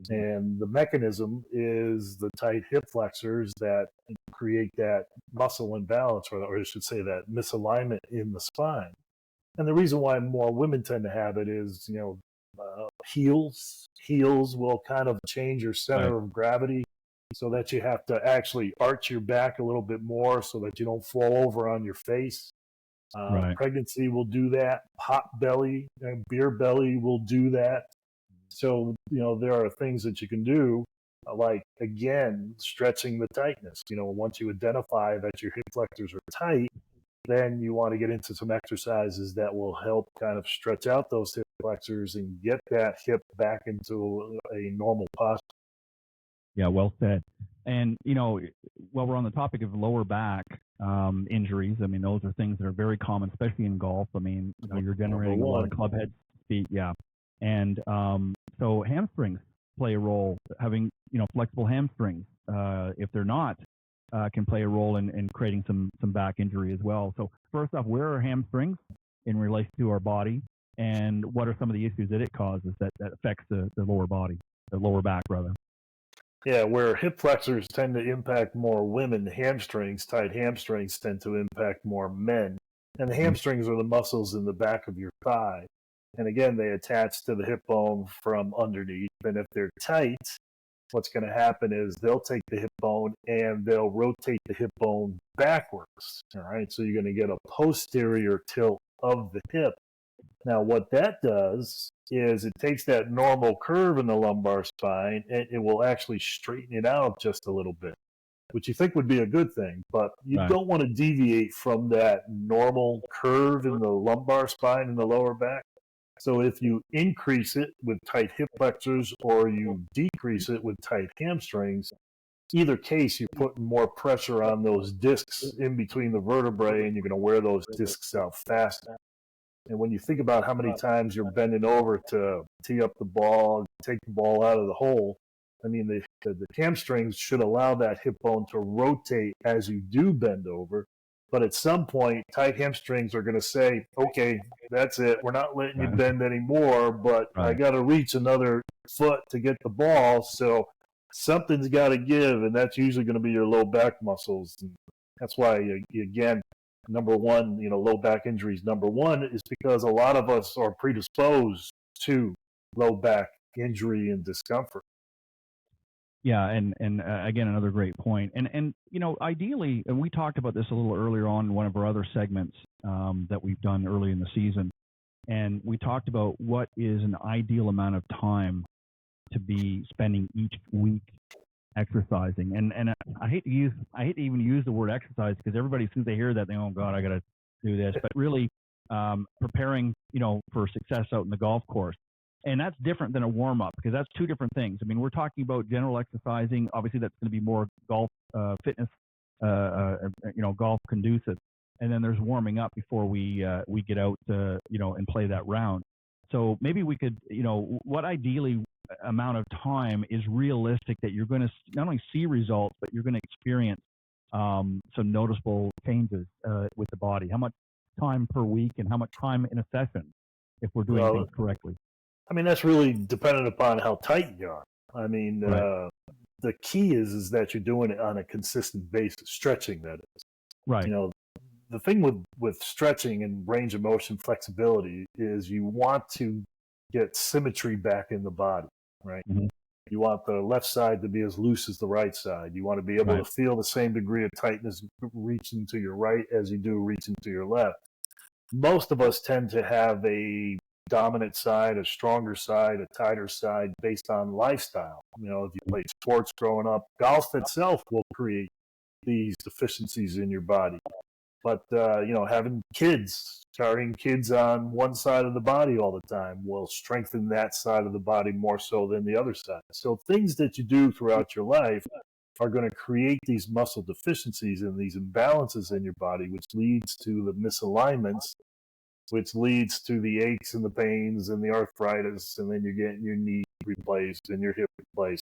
and the mechanism is the tight hip flexors that create that muscle imbalance, or I should say that misalignment in the spine. And the reason why more women tend to have it is, heels will kind of change your center of gravity, so that you have to actually arch your back a little bit more so that you don't fall over on your face. Pregnancy will do that. Pot belly and beer belly will do that. So, there are things that you can do, like, again, stretching the tightness. Once you identify that your hip flexors are tight, then you want to get into some exercises that will help kind of stretch out those hip flexors and get that hip back into a normal posture. Yeah, well said. And, while we're on the topic of lower back injuries, I mean, those are things that are very common, especially in golf. I mean, you're generating a lot of club head speed. Yeah. And so hamstrings play a role. Having, flexible hamstrings, if they're not, can play a role in creating some back injury as well. So first off, where are hamstrings in relation to our body, and what are some of the issues that it causes that affects the lower body, the lower back rather? Yeah, where hip flexors tend to impact more women, tight hamstrings tend to impact more men. And the hamstrings are the muscles in the back of your thigh. And again, they attach to the hip bone from underneath. And if they're tight, what's going to happen is they'll take the hip bone and they'll rotate the hip bone backwards. All right, so you're going to get a posterior tilt of the hip. Now, what that does is it takes that normal curve in the lumbar spine and it will actually straighten it out just a little bit, which you think would be a good thing, but you don't want to deviate from that normal curve in the lumbar spine in the lower back. So if you increase it with tight hip flexors or you decrease it with tight hamstrings, either case, you're putting more pressure on those discs in between the vertebrae, and you're going to wear those discs out faster. And when you think about how many times you're bending over to tee up the ball, take the ball out of the hole, I mean, the hamstrings should allow that hip bone to rotate as you do bend over. But at some point, tight hamstrings are going to say, okay, that's it. We're not letting you bend anymore, but I got to reach another foot to get the ball. So something's got to give, and that's usually going to be your low back muscles. And that's why, again, number one, low back injuries, number one, is because a lot of us are predisposed to low back injury and discomfort. Yeah, and again, another great point. And ideally, and we talked about this a little earlier on in one of our other segments that we've done early in the season, and we talked about what is an ideal amount of time to be spending each week exercising. And I hate to even use the word exercise, because everybody, as soon as they hear that, they go, oh God, I got to do this. But really preparing, for success out in the golf course. And that's different than a warm-up, because that's two different things. I mean, we're talking about general exercising. Obviously, that's going to be more golf fitness, golf conducive. And then there's warming up before we get out, and play that round. So maybe we could, what ideally amount of time is realistic that you're going to not only see results, but you're going to experience some noticeable changes with the body? How much time per week and how much time in a session if we're doing things correctly? I mean, that's really dependent upon how tight you are. I mean, the key is that you're doing it on a consistent basis, stretching, that is. Right. The thing with stretching and range of motion flexibility is you want to get symmetry back in the body, right? Mm-hmm. You want the left side to be as loose as the right side. You want to be able to feel the same degree of tightness reaching to your right as you do reaching to your left. Most of us tend to have a dominant side, a stronger side, a tighter side based on lifestyle. If you played sports growing up, golf itself will create these deficiencies in your body. But, having carrying kids on one side of the body all the time will strengthen that side of the body more so than the other side. So things that you do throughout your life are going to create these muscle deficiencies and these imbalances in your body, which leads to the misalignments, which leads to the aches and the pains and the arthritis, and then you're getting your knee replaced and your hip replaced.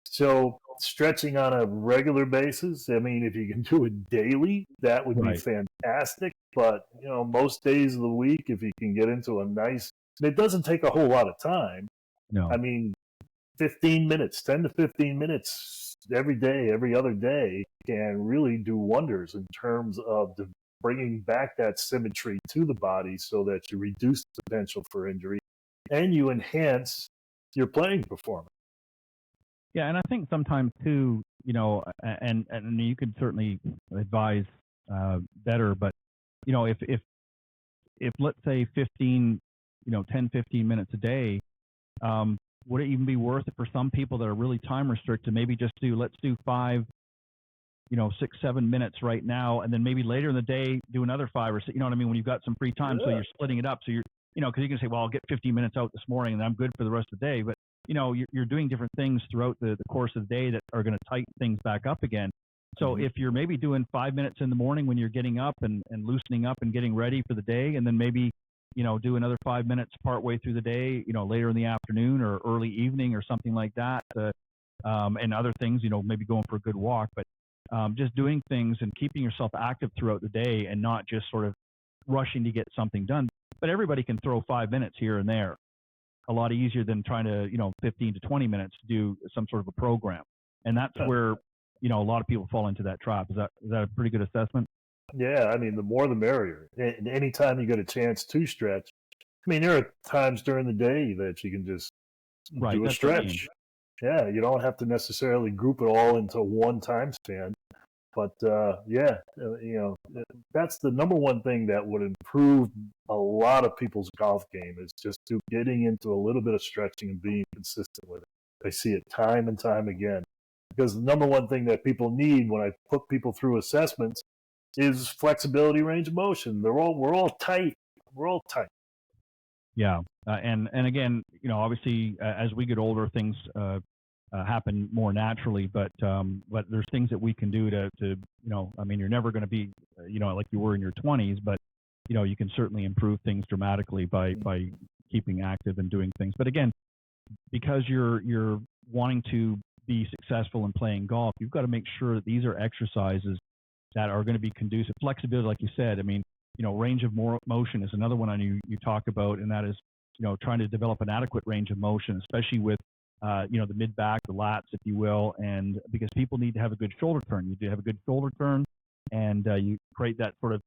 So stretching on a regular basis, I mean, if you can do it daily, that would be fantastic. But, most days of the week, if you can get into and it doesn't take a whole lot of time. No. I mean, 15 minutes, 10 to 15 minutes every day, every other day can really do wonders in terms of bringing back that symmetry to the body so that you reduce the potential for injury and you enhance your playing performance. Yeah, and I think sometimes too, and you could certainly advise better, but if let's say 10, 15 minutes a day, would it even be worth it for some people that are really time restricted? Maybe let's do 5, 6, 7 minutes right now, and then maybe later in the day do another 5 or 6. You know what I mean? When you've got some free time, so you're splitting it up. So because you can say, well, I'll get 15 minutes out this morning, and I'm good for the rest of the day. But you're doing different things throughout the course of the day that are going to tighten things back up again. So if you're maybe doing 5 minutes in the morning when you're getting up and loosening up and getting ready for the day, and then maybe, do another 5 minutes partway through the day, later in the afternoon or early evening or something like that, and other things, maybe going for a good walk, but just doing things and keeping yourself active throughout the day and not just sort of rushing to get something done. But everybody can throw 5 minutes here and there. A lot easier than trying to, 15 to 20 minutes to do some sort of a program. And that's where, a lot of people fall into that trap. Is that a pretty good assessment? Yeah, I mean, the more the merrier. And anytime you get a chance to stretch, I mean, there are times during the day that you can just do a stretch. Yeah, you don't have to necessarily group it all into one time span. But, that's the number one thing that would improve a lot of people's golf game is just getting into a little bit of stretching and being consistent with it. I see it time and time again. Because the number one thing that people need when I put people through assessments is flexibility, range of motion. We're all tight. We're all tight. Yeah. And again, obviously, as we get older, things happen more naturally, but there's things that we can do to I mean, you're never going to be, like you were in your 20s, but, you can certainly improve things dramatically by keeping active and doing things. But again, because you're wanting to be successful in playing golf, you've got to make sure that these are exercises that are going to be conducive. Flexibility, like you said, I mean, range of motion is another one you talk about, and that is, trying to develop an adequate range of motion, especially with the mid back, the lats, if you will, and because people need to have a good shoulder turn. You do have a good shoulder turn, and you create that sort of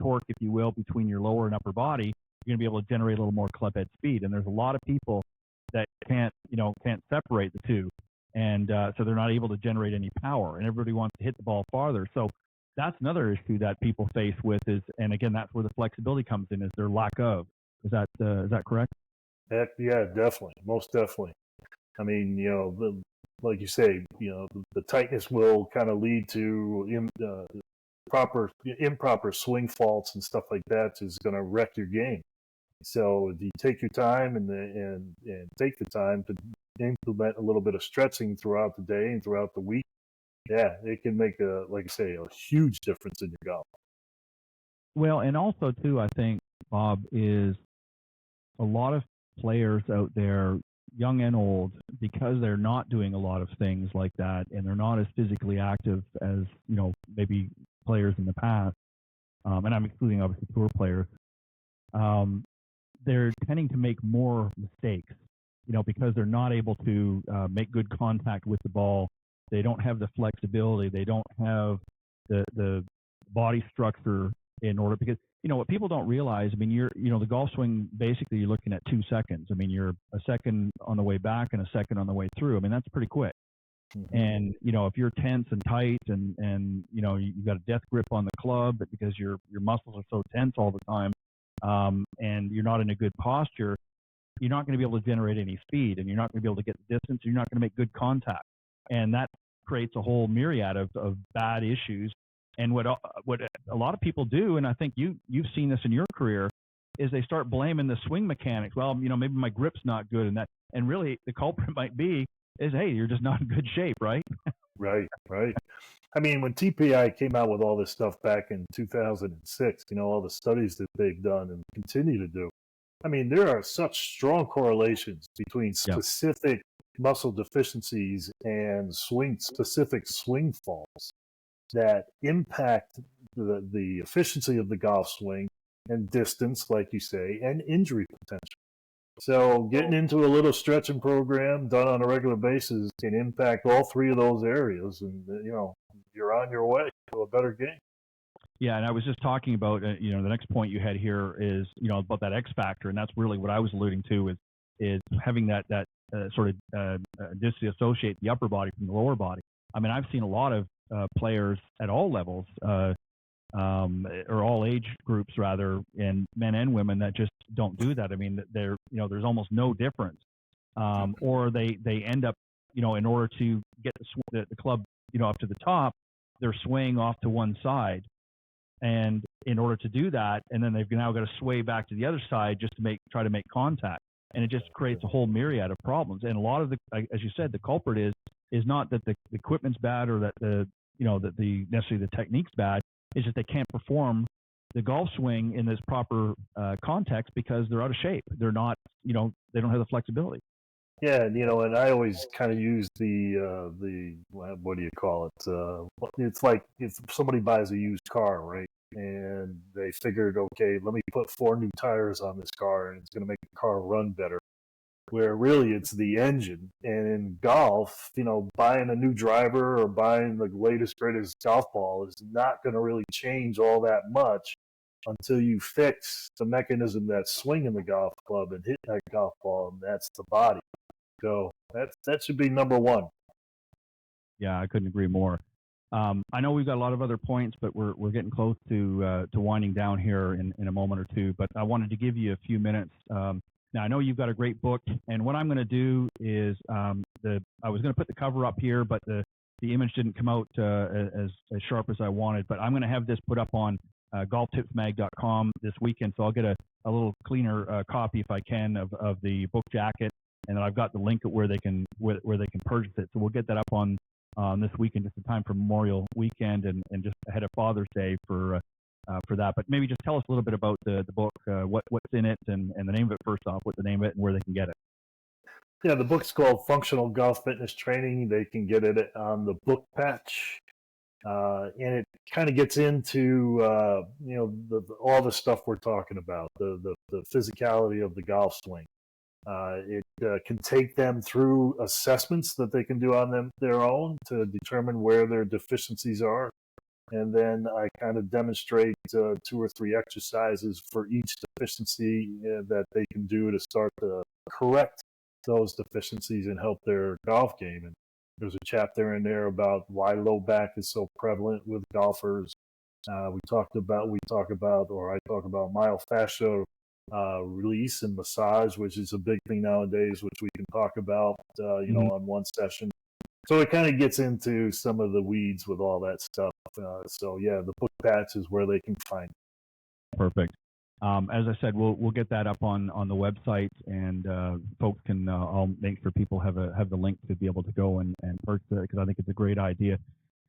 torque, if you will, between your lower and upper body. You're going to be able to generate a little more club head speed. And there's a lot of people that can't separate the two, and so they're not able to generate any power. And everybody wants to hit the ball farther. So that's another issue that people face with and again, that's where the flexibility comes in, is their lack of. Is that correct? Heck, yeah, definitely, most definitely. I mean, like you say, the tightness will kind of lead to improper swing faults and stuff like that is going to wreck your game. So if you take your time and take the time to implement a little bit of stretching throughout the day and throughout the week, yeah, it can make like I say, a huge difference in your golf. Well, and also too, I think, Bob, is a lot of players out there, young and old, because they're not doing a lot of things like that and they're not as physically active as, maybe players in the past, and I'm excluding obviously tour players, they're tending to make more mistakes, because they're not able to make good contact with the ball. They don't have the flexibility. They don't have the body structure in order, because what people don't realize, I mean, the golf swing, basically you're looking at 2 seconds. I mean, you're a second on the way back and a second on the way through. I mean, that's pretty quick. Mm-hmm. And, if you're tense and tight and you've got a death grip on the club because your muscles are so tense all the time, and you're not in a good posture, you're not going to be able to generate any speed, and you're not going to be able to get the distance, and you're not going to make good contact. And that creates a whole myriad of bad issues And what a lot of people do, and I think you've seen this in your career, is they start blaming the swing mechanics. Well, maybe my grip's not good, and really the culprit might be is, hey, you're just not in good shape, right? Right, right. I mean, when TPI came out with all this stuff back in 2006, all the studies that they've done and continue to do, I mean, there are such strong correlations between Yeah. specific muscle deficiencies and specific swing faults that impact the efficiency of the golf swing and distance, like you say, and injury potential. So getting into a little stretching program done on a regular basis can impact all three of those areas, and you're on your way to a better game. Yeah, and I was just talking about the next point you had here is about that X factor, and that's really what I was alluding to is having that sort of disassociate the upper body from the lower body. I mean, I've seen a lot of players at all levels, or all age groups rather, and men and women that just don't do that. I mean, there's almost no difference, or they end up in order to get the club up to the top, they're swaying off to one side. And in order to do that, and then they've now got to sway back to the other side just to try to make contact, and it just creates a whole myriad of problems. And a lot of as you said, the culprit is not that the equipment's bad or that necessarily the technique's bad. It's just they can't perform the golf swing in this proper context because they're out of shape. They're not, they don't have the flexibility. Yeah, and I always kind of use the what do you call it? It's like if somebody buys a used car, right? And they figured, okay, let me put 4 new tires on this car, and it's going to make the car run better. Where really it's the engine. And in golf, buying a new driver or buying the latest, greatest golf ball is not going to really change all that much until you fix the mechanism that's swinging the golf club and hit that golf ball, and that's the body. So that should be number one. Yeah, I couldn't agree more. I know we've got a lot of other points, but we're getting close to winding down here in a moment or two. But I wanted to give you a few minutes. Now I know you've got a great book, and what I'm going to do is I was going to put the cover up here, but the image didn't come out as sharp as I wanted. But I'm going to have this put up on golftipsmag.com this weekend, so I'll get a little cleaner copy if I can of the book jacket, and then I've got the link at where they can purchase it. So we'll get that up on this weekend, just in time for Memorial Weekend and just ahead of Father's Day for that. But maybe just tell us a little bit about the book, what's in it, and the name of it first off, what's the name of it, and where they can get it. Yeah, the book's called Functional Golf Fitness Training. They can get it on the book patch. And it kind of gets into all the stuff we're talking about, the physicality of the golf swing. It can take them through assessments that they can do on their own to determine where their deficiencies are. And then I kind of demonstrate 2 or 3 exercises for each deficiency that they can do to start to correct those deficiencies and help their golf game. And there's a chapter in there about why low back is so prevalent with golfers. I talk about myofascial release and massage, which is a big thing nowadays, which we can talk about, on one session. So it kind of gets into some of the weeds with all that stuff. So yeah, the book patch is where they can find it. Perfect. As I said, we'll get that up on the website, and folks can. I'll make sure people have the link to be able to go and purchase it, because I think it's a great idea,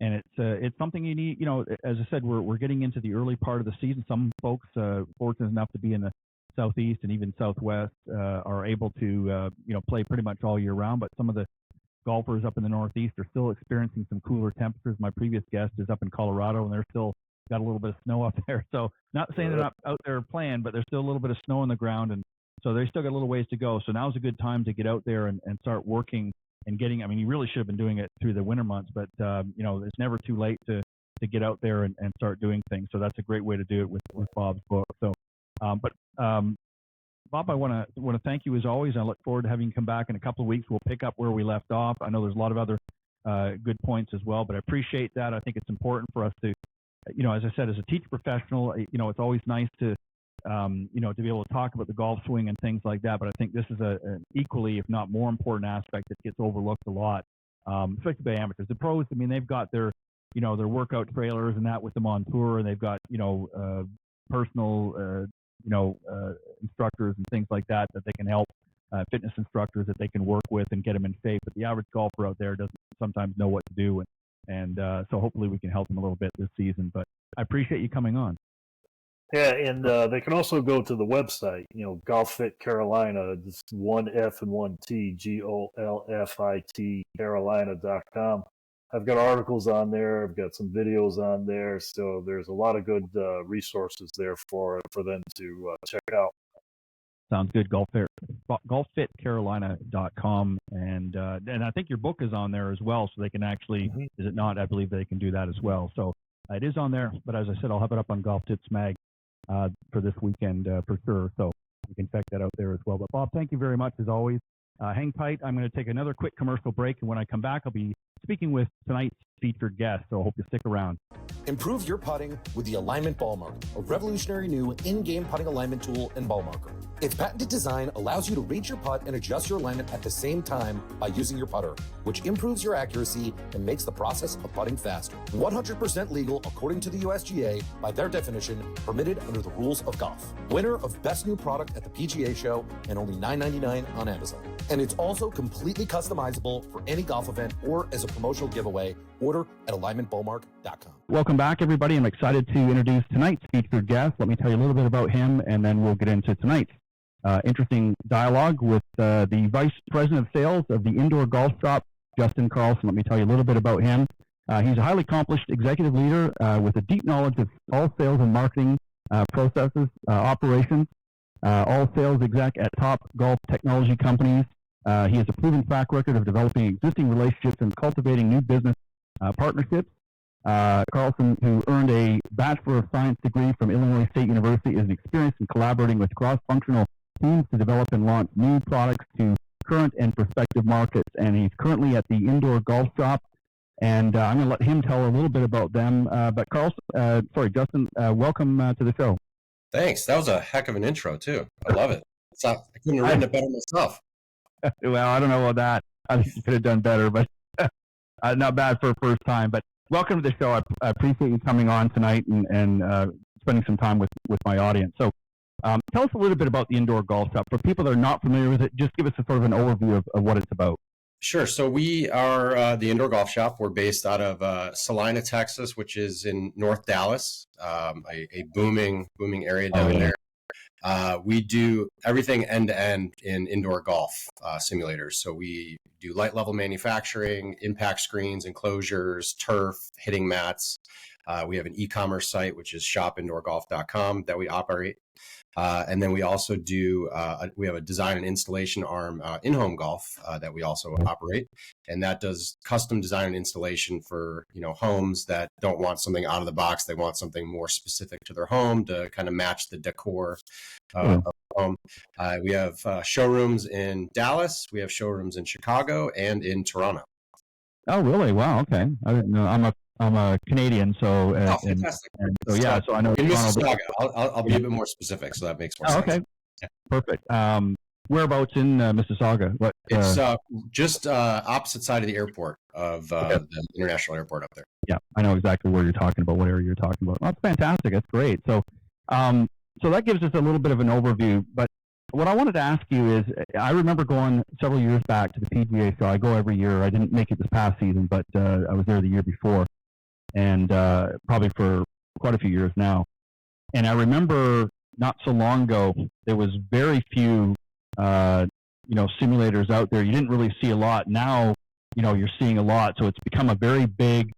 and it's something you need. As I said, we're getting into the early part of the season. Some folks, fortunate enough to be in the Southeast and even Southwest, are able to play pretty much all year round. But some of the golfers up in the Northeast are still experiencing some cooler temperatures. My previous guest is up in Colorado, and they're still got a little bit of snow up there. So not saying they're not out there playing, but there's still a little bit of snow on the ground, and so they still got a little ways to go. So now's a good time to get out there and start working and getting. I mean, you really should have been doing it through the winter months, but it's never too late to get out there and start doing things. So that's a great way to do it with Bob's book. So, Bob, I want to thank you as always. I look forward to having you come back in a couple of weeks. We'll pick up where we left off. I know there's a lot of other good points as well, but I appreciate that. I think it's important for us to, as I said, as a teacher professional, it's always nice to, to be able to talk about the golf swing and things like that. But I think this is an equally, if not more important aspect that gets overlooked a lot, especially by amateurs. The pros, I mean, they've got their their workout trailers and that with them on tour, and they've got, personal, instructors and things like that they can help, fitness instructors that they can work with and get them in shape. But the average golfer out there doesn't sometimes know what to do. And so hopefully we can help them a little bit this season. But I appreciate you coming on. Yeah, and they can also go to the website, Golf Fit Carolina. It's one F and one T, GOLFIT Carolina.com. I've got articles on there. I've got some videos on there. So there's a lot of good resources there for them to check out. Sounds good. GolfFitCarolina.com. And I think your book is on there as well. So they can actually, is it not? I believe they can do that as well. So it is on there. But as I said, I'll have it up on Golf Tips Mag for this weekend for sure. So you can check that out there as well. But Bob, thank you very much as always. Hang tight. I'm going to take another quick commercial break. And when I come back, I'll be speaking with tonight's featured guest. So I hope you stick around. Improve your putting with the Alignment Ball Marker, a revolutionary new in-game putting alignment tool and ball marker. Its patented design allows you to read your putt and adjust your alignment at the same time by using your putter, which improves your accuracy and makes the process of putting faster. 100% legal according to the USGA, by their definition, permitted under the rules of golf. Winner of Best New Product at the PGA Show and only $9.99 on Amazon. And it's also completely customizable for any golf event or as a promotional giveaway. Order at alignmentballmark.com. Welcome back, everybody. I'm excited to introduce tonight's featured guest. Let me tell you a little bit about him, and then we'll get into tonight's interesting dialogue with the Vice President of Sales of the Indoor Golf Shop, Justin Carlson. Let me tell you a little bit about him. He's a highly accomplished executive leader with a deep knowledge of all sales and marketing processes, operations, all sales exec at top golf technology companies. He has a proven track record of developing existing relationships and cultivating new business partnerships. Carlson, who earned a Bachelor of Science degree from Illinois State University, is experienced in collaborating with cross-functional teams to develop and launch new products to current and prospective markets. And he's currently at the Indoor Golf Shop. And I'm going to let him tell a little bit about them. But Justin, welcome to the show. Thanks. That was a heck of an intro, too. I love it. I couldn't have written it better myself. Well, I don't know about that. I think you could have done better, but not bad for a first time. But welcome to the show. I appreciate you coming on tonight and spending some time with my audience. So tell us a little bit about the Indoor Golf Shop. For people that are not familiar with it, just give us a sort of an overview of what it's about. Sure. So we are the Indoor Golf Shop. We're based out of Salina, Texas, which is in North Dallas, a booming area down there. We do everything end-to-end in indoor golf simulators. So we do light level manufacturing, impact screens, enclosures, turf, hitting mats. We have an e-commerce site, which is shopindoorgolf.com that we operate. And then we also do, we have a design and installation arm, in-home golf, that we also operate. And that does custom design and installation for, homes that don't want something out of the box. They want something more specific to their home to kind of match the decor of the home. We have showrooms in Dallas. We have showrooms in Chicago and in Toronto. Oh, really? Wow. Okay. I didn't know. I'm a Canadian, so fantastic. So yeah, so I know in Mississauga. I'll be a bit more specific, so that makes more sense. Okay, yeah. Perfect. Whereabouts in Mississauga? It's just opposite side of the airport of the international airport up there. Yeah, I know exactly where you're talking about. What area you're talking about? Well, that's fantastic. That's great. So, so that gives us a little bit of an overview. But what I wanted to ask you is, I remember going several years back to the PGA show. I go every year. I didn't make it this past season, but I was there the year before. And probably for quite a few years now. And I remember not so long ago, there was very few, simulators out there. You didn't really see a lot. Now, you're seeing a lot. So it's become a very big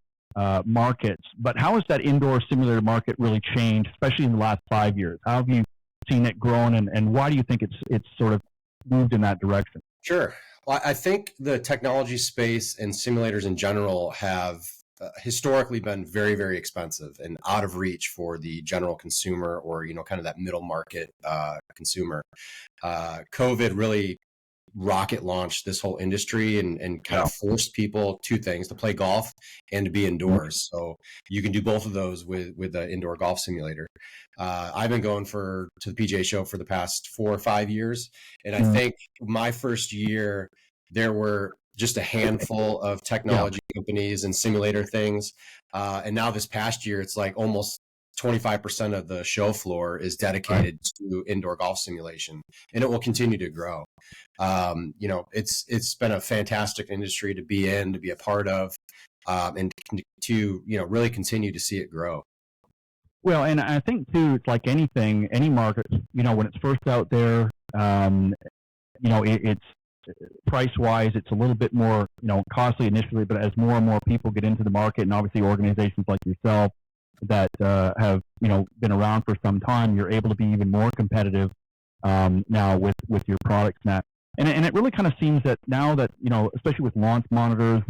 market. But how has that indoor simulator market really changed, especially in the last 5 years? How have you seen it grown, and why do you think it's sort of moved in that direction? Sure. Well, I think the technology space and simulators in general have historically been very, very expensive and out of reach for the general consumer, or, kind of that middle market consumer. COVID really rocket launched this whole industry and kind of forced people two things: to play golf and to be indoors. So you can do both of those with the indoor golf simulator. I've been going to the PGA show for the past 4 or 5 years. And I think my first year, there were just a handful of technology companies and simulator things. And now this past year, it's like almost 25% of the show floor is dedicated to indoor golf simulation, and it will continue to grow. It's been a fantastic industry to be in, to be a part of, and to really continue to see it grow. Well, and I think too, it's like anything, any market, when it's first out there, it's price-wise, it's a little bit more, costly initially, but as more and more people get into the market, and obviously organizations like yourself that have, been around for some time, you're able to be even more competitive now with your products, Matt. And it really kind of seems that now that, especially with launch monitors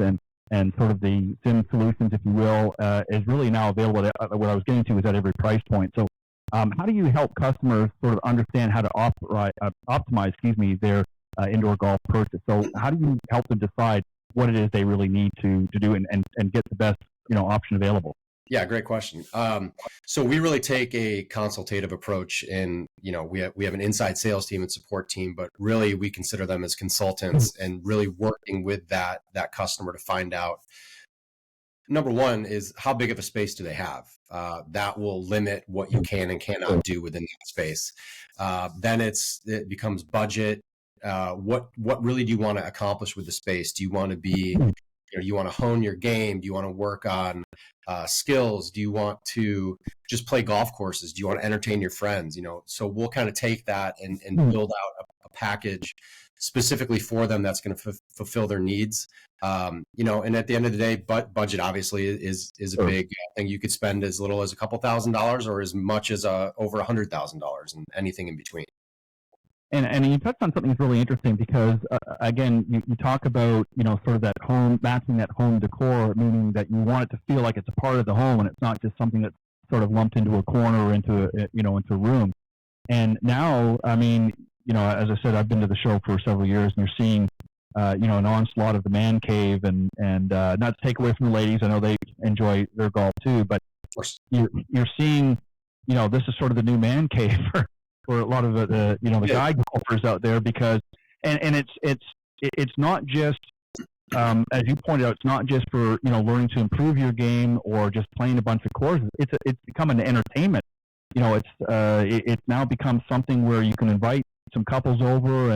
and sort of the sim solutions, if you will, is really now available. What I was getting to is at every price point. So how do you help customers sort of understand how to optimize, their indoor golf purchase? So how do you help them decide what it is they really need to do and get the best, option available? Yeah, great question. So we really take a consultative approach, and we have an inside sales team and support team, but really we consider them as consultants and really working with that customer to find out. Number one is how big of a space do they have? That will limit what you can and cannot do within that space. Then it becomes budget. What really do you want to accomplish with the space? Do you want to be you want to hone your game? Do you want to work on skills? Do you want to just play golf courses? Do you want to entertain your friends? So we'll kind of take that and build out a package specifically for them that's going to fulfill their needs. And at the end of the day, budget obviously is a big thing. You could spend as little as a couple $1,000s or as much as over $100,000 and anything in between. And you touched on something that's really interesting because, again, you talk about, sort of that home, matching that home decor, meaning that you want it to feel like it's a part of the home and it's not just something that's sort of lumped into a corner or into a room. And now, I mean, as I said, I've been to the show for several years, and you're seeing, an onslaught of the man cave and not to take away from the ladies. I know they enjoy their golf too, but you're seeing, this is sort of the new man cave for a lot of the guy golfers out there, because and it's not just as you pointed out, it's not just for learning to improve your game or just playing a bunch of courses. It's become an entertainment. It's now become something where you can invite some couples over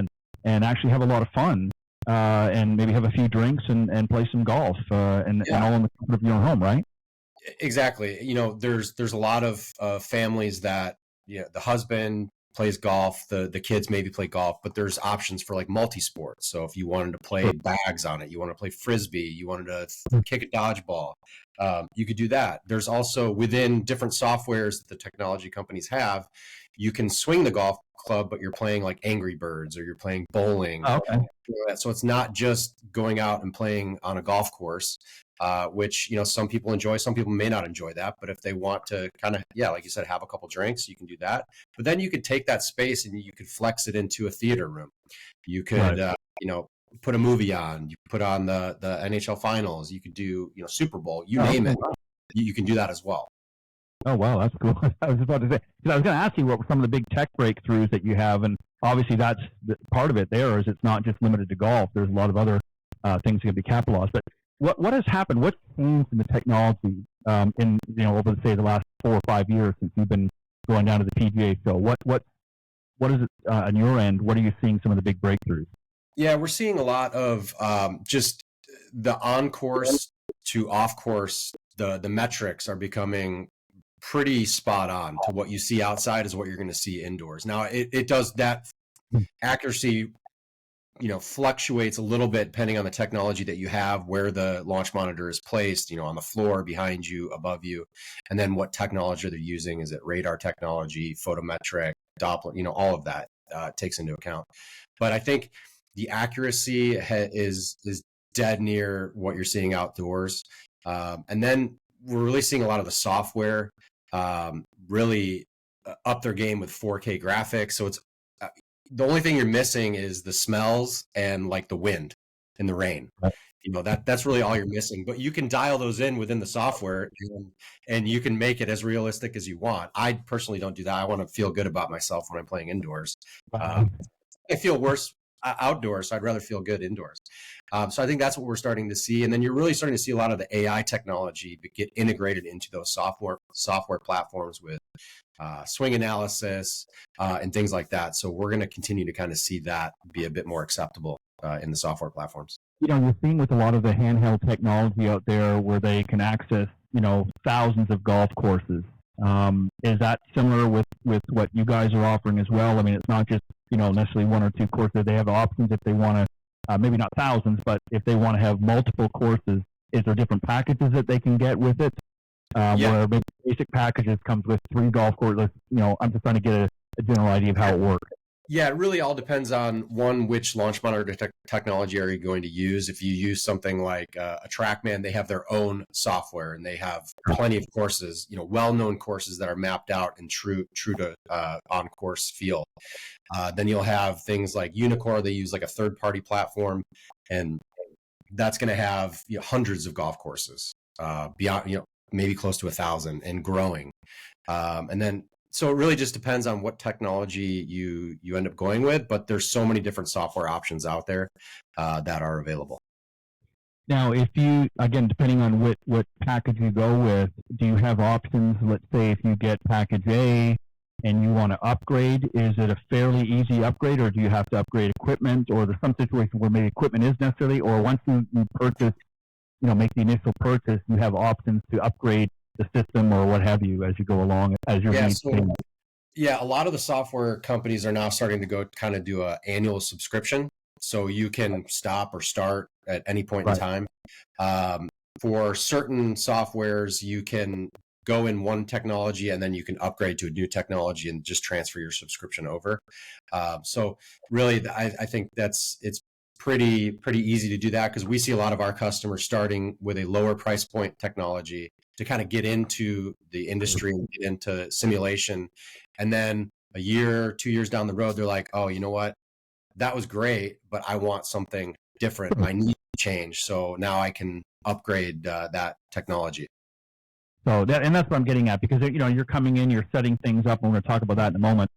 and actually have a lot of fun and maybe have a few drinks and play some golf and all in the comfort of your own home, right? Exactly. There's a lot of families that the husband plays golf, the kids maybe play golf, but there's options for like multi-sports. So if you wanted to play bags on it, you want to play frisbee, you wanted to kick a dodgeball, you could do that. There's also within different softwares that the technology companies have, you can swing the golf club, but you're playing like Angry Birds or you're playing bowling. Okay. So it's not just going out and playing on a golf course, which, some people enjoy, some people may not enjoy that. But if they want to kind of, like you said, have a couple drinks, you can do that. But then you could take that space and you could flex it into a theater room. You could, put a movie on, you put on the NHL finals, you could do, Super Bowl, you name it. You can do that as well. Oh, wow, that's cool. I was about to say, because I was going to ask you what were some of the big tech breakthroughs that you have, and obviously that's part of it there is it's not just limited to golf. There's a lot of other things that can be capitalized. But what has happened? What's changed in the technology in, over, say, the last 4 or 5 years since you've been going down to the PGA show? What is it on your end? What are you seeing some of the big breakthroughs? Yeah, we're seeing a lot of just the on-course to off-course, the metrics are becoming pretty spot on to what you see outside is what you're going to see indoors. Now it does that accuracy, fluctuates a little bit depending on the technology that you have, where the launch monitor is placed, on the floor, behind you, above you, and then what technology they're using. Is it radar technology, photometric, Doppler, all of that takes into account. But I think the accuracy is dead near what you're seeing outdoors. And then we're really seeing a lot of the software really up their game with 4K graphics. So it's the only thing you're missing is the smells and like the wind and the rain. That's really all you're missing. But you can dial those in within the software and you can make it as realistic as you want. I personally don't do that. I want to feel good about myself when I'm playing indoors. I feel worse outdoors, so I'd rather feel good indoors. So I think that's what we're starting to see. And then you're really starting to see a lot of the AI technology get integrated into those software platforms with swing analysis and things like that. So we're going to continue to kind of see that be a bit more acceptable in the software platforms. You're seeing with a lot of the handheld technology out there where they can access, thousands of golf courses. Is that similar with what you guys are offering as well? I mean, it's not just, necessarily one or two courses. They have options if they want to, maybe not thousands, but if they want to have multiple courses, is there different packages that they can get with it? Where maybe basic packages comes with 3 golf courses. I'm just trying to get a general idea of how it works. Yeah, it really all depends on which launch monitor technology are you going to use. If you use something like a TrackMan, they have their own software and they have plenty of courses, well-known courses that are mapped out and true to on-course feel. Then you'll have things like Unicore. They use like a third-party platform, and that's going to have hundreds of golf courses beyond, maybe close to 1,000 and growing. And then so it really just depends on what technology you end up going with, but there's so many different software options out there that are available. Now, if you, again, depending on what package you go with, do you have options? Let's say if you get package A and you want to upgrade, is it a fairly easy upgrade, or do you have to upgrade equipment, or there's some situation where maybe equipment is necessary, or once you purchase, make the initial purchase, you have options to upgrade the system or what have you as you go along as your needs change? A lot of the software companies are now starting to go kind of do an annual subscription, so you can stop or start at any point in time. For certain softwares, you can go in one technology and then you can upgrade to a new technology and just transfer your subscription over. So really, I think it's pretty easy to do that, because we see a lot of our customers starting with a lower price point technology to kind of get into the industry and get into simulation. And then a year, 2 years down the road, they're like, oh, you know what? That was great, but I want something different. My needs change. So now I can upgrade that technology. So and that's what I'm getting at, because you're coming in, you're setting things up, and we're going to talk about that in a moment.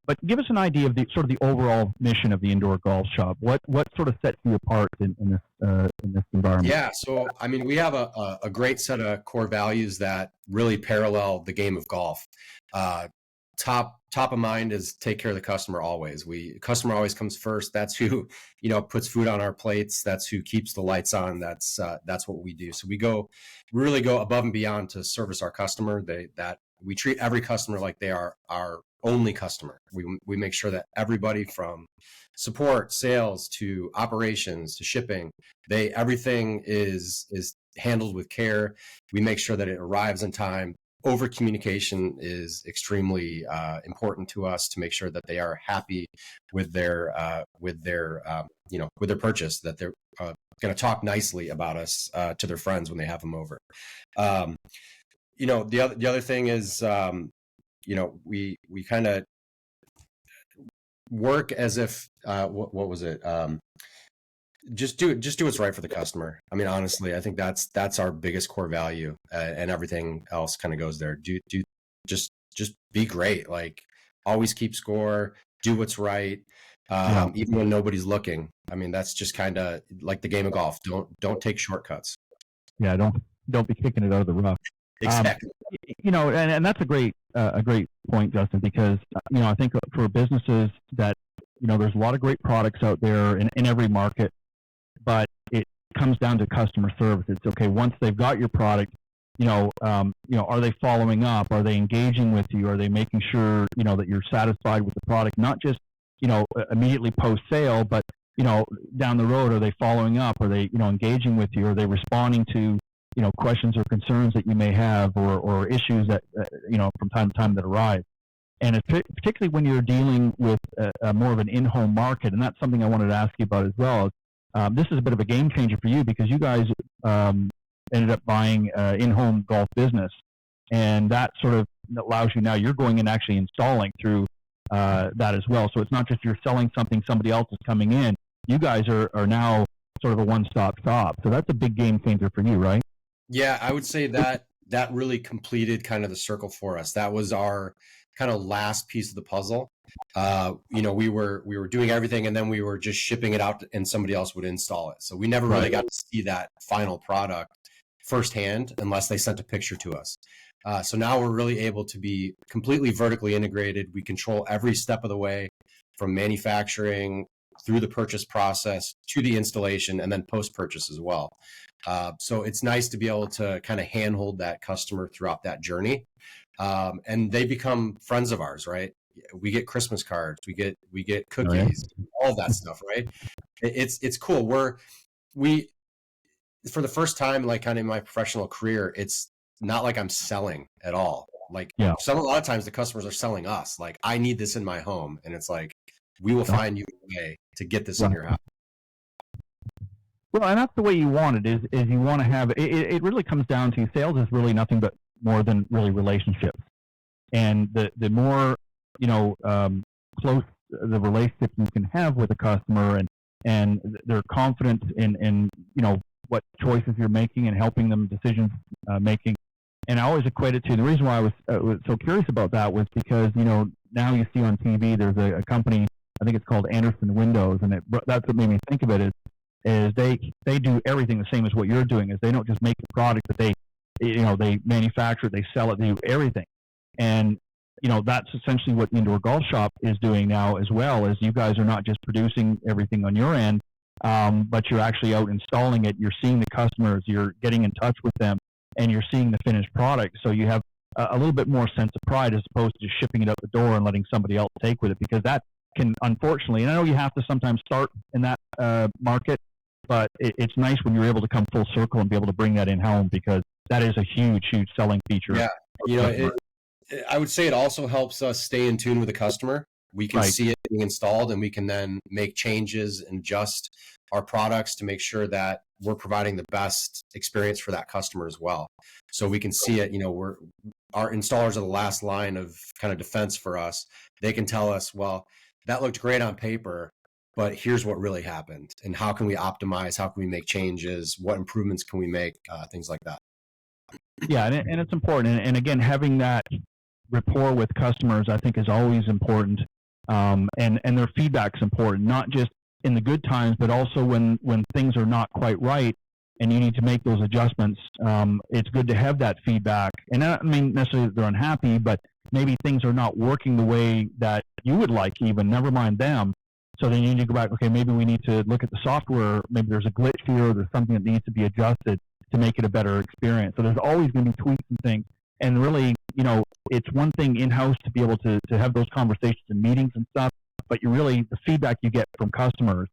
But give us an idea of the sort of the overall mission of the Indoor Golf Shop. What sort of sets you apart in this environment? Yeah, so I mean, we have a great set of core values that really parallel the game of golf. Top of mind is take care of the customer always. Customer always comes first. That's who puts food on our plates. That's who keeps the lights on. That's what we do. So we really go above and beyond to service our customer. We treat every customer like they are our only customer. We make sure that everybody from support, sales to operations to shipping, everything is handled with care. We make sure that it arrives in time. Over communication is extremely important to us to make sure that they are happy with their purchase, that they're going to talk nicely about us to their friends when they have them over. The other thing is, we kind of work as if, what was it? Just do what's right for the customer. I mean, honestly, I think that's our biggest core value, and everything else kind of goes there. Just be great. Like, always keep score, do what's right. Even when nobody's looking. I mean, that's just kind of like the game of golf. Don't take shortcuts. Yeah. Don't be kicking it out of the rough. Exactly. And that's a great point, Justin, because, I think for businesses that, there's a lot of great products out there in every market, but it comes down to customer service. It's okay. Once they've got your product, are they following up? Are they engaging with you? Are they making sure, that you're satisfied with the product? Not just, immediately post sale, but, down the road, are they following up? Are they, engaging with you? Are they responding to, questions or concerns that you may have, or issues that, from time to time that arise? And it's particularly when you're dealing with more of an in-home market, and that's something I wanted to ask you about as well. This is a bit of a game changer for you, because you guys ended up buying in-home golf business, and that sort of allows you, now you're going and actually installing through that as well. So it's not just you're selling something, somebody else is coming in. You guys are now sort of a one-stop shop. So that's a big game changer for you, right? Yeah, I would say that that really completed kind of the circle for us. That was our kind of last piece of the puzzle. We were doing everything, and then we were just shipping it out, and somebody else would install it. So we never really got to see that final product firsthand unless they sent a picture to us. So now we're really able to be completely vertically integrated. We control every step of the way, from manufacturing through the purchase process to the installation, and then post-purchase as well. So it's nice to be able to kind of handhold that customer throughout that journey. And they become friends of ours, right? We get Christmas cards, we get cookies, all of that stuff, right? It's cool. We for the first time, like kind of in my professional career, it's not like I'm selling at all. Like a lot of times the customers are selling us. Like, I need this in my home, and it's like, we will find you a way to get this in your house. Well, and that's the way you want it. Is you want to have it really comes down to sales is really nothing but more than really relationships, and the more close the relationship you can have with a customer, and their confidence in what choices you're making and helping them decisions making. And I always equate it to, the reason why I was so curious about that was because now you see on TV there's a company, I think it's called Anderson Windows, and that's what made me think of it is they do everything the same as what you're doing. Is they don't just make the product, but they manufacture it, they sell it, they do everything. And that's essentially what the Indoor Golf Shop is doing now as well. Is you guys are not just producing everything on your end, but you're actually out installing it. You're seeing the customers, you're getting in touch with them, and you're seeing the finished product. So you have a little bit more sense of pride as opposed to just shipping it out the door and letting somebody else take with it, because that can, unfortunately, and I know you have to sometimes start in that market, but it's nice when you're able to come full circle and be able to bring that in home, because that is a huge, huge selling feature. Yeah, I would say it also helps us stay in tune with the customer. We can see it being installed, and we can then make changes and adjust our products to make sure that we're providing the best experience for that customer as well. So we can see it, our installers are the last line of kind of defense for us. They can tell us, well, that looked great on paper, but here's what really happened, and how can we optimize? How can we make changes? What improvements can we make? Things like that. Yeah, and it's important. And again, having that rapport with customers, I think, is always important. And their feedback's important, not just in the good times, but also when things are not quite right and you need to make those adjustments. It's good to have that feedback. And I don't mean necessarily that they're unhappy, but maybe things are not working the way that you would like, even, never mind them. So then you need to go back, okay, maybe we need to look at the software. Maybe there's a glitch here, or there's something that needs to be adjusted to make it a better experience. So there's always going to be tweaks and things. And really, it's one thing in-house to be able to have those conversations and meetings and stuff, but the feedback you get from customers,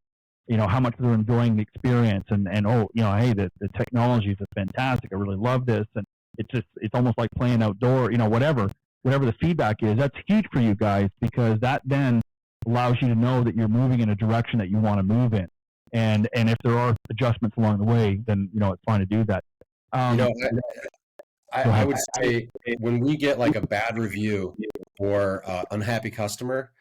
how much they're enjoying the experience, and hey, the technology is fantastic. I really love this. And it's almost like playing outdoor, whatever the feedback is, that's huge for you guys, because that then allows you to know that you're moving in a direction that you want to move in. And if there are adjustments along the way, then, it's fine to do that. I would say when we get like a bad review or unhappy customer,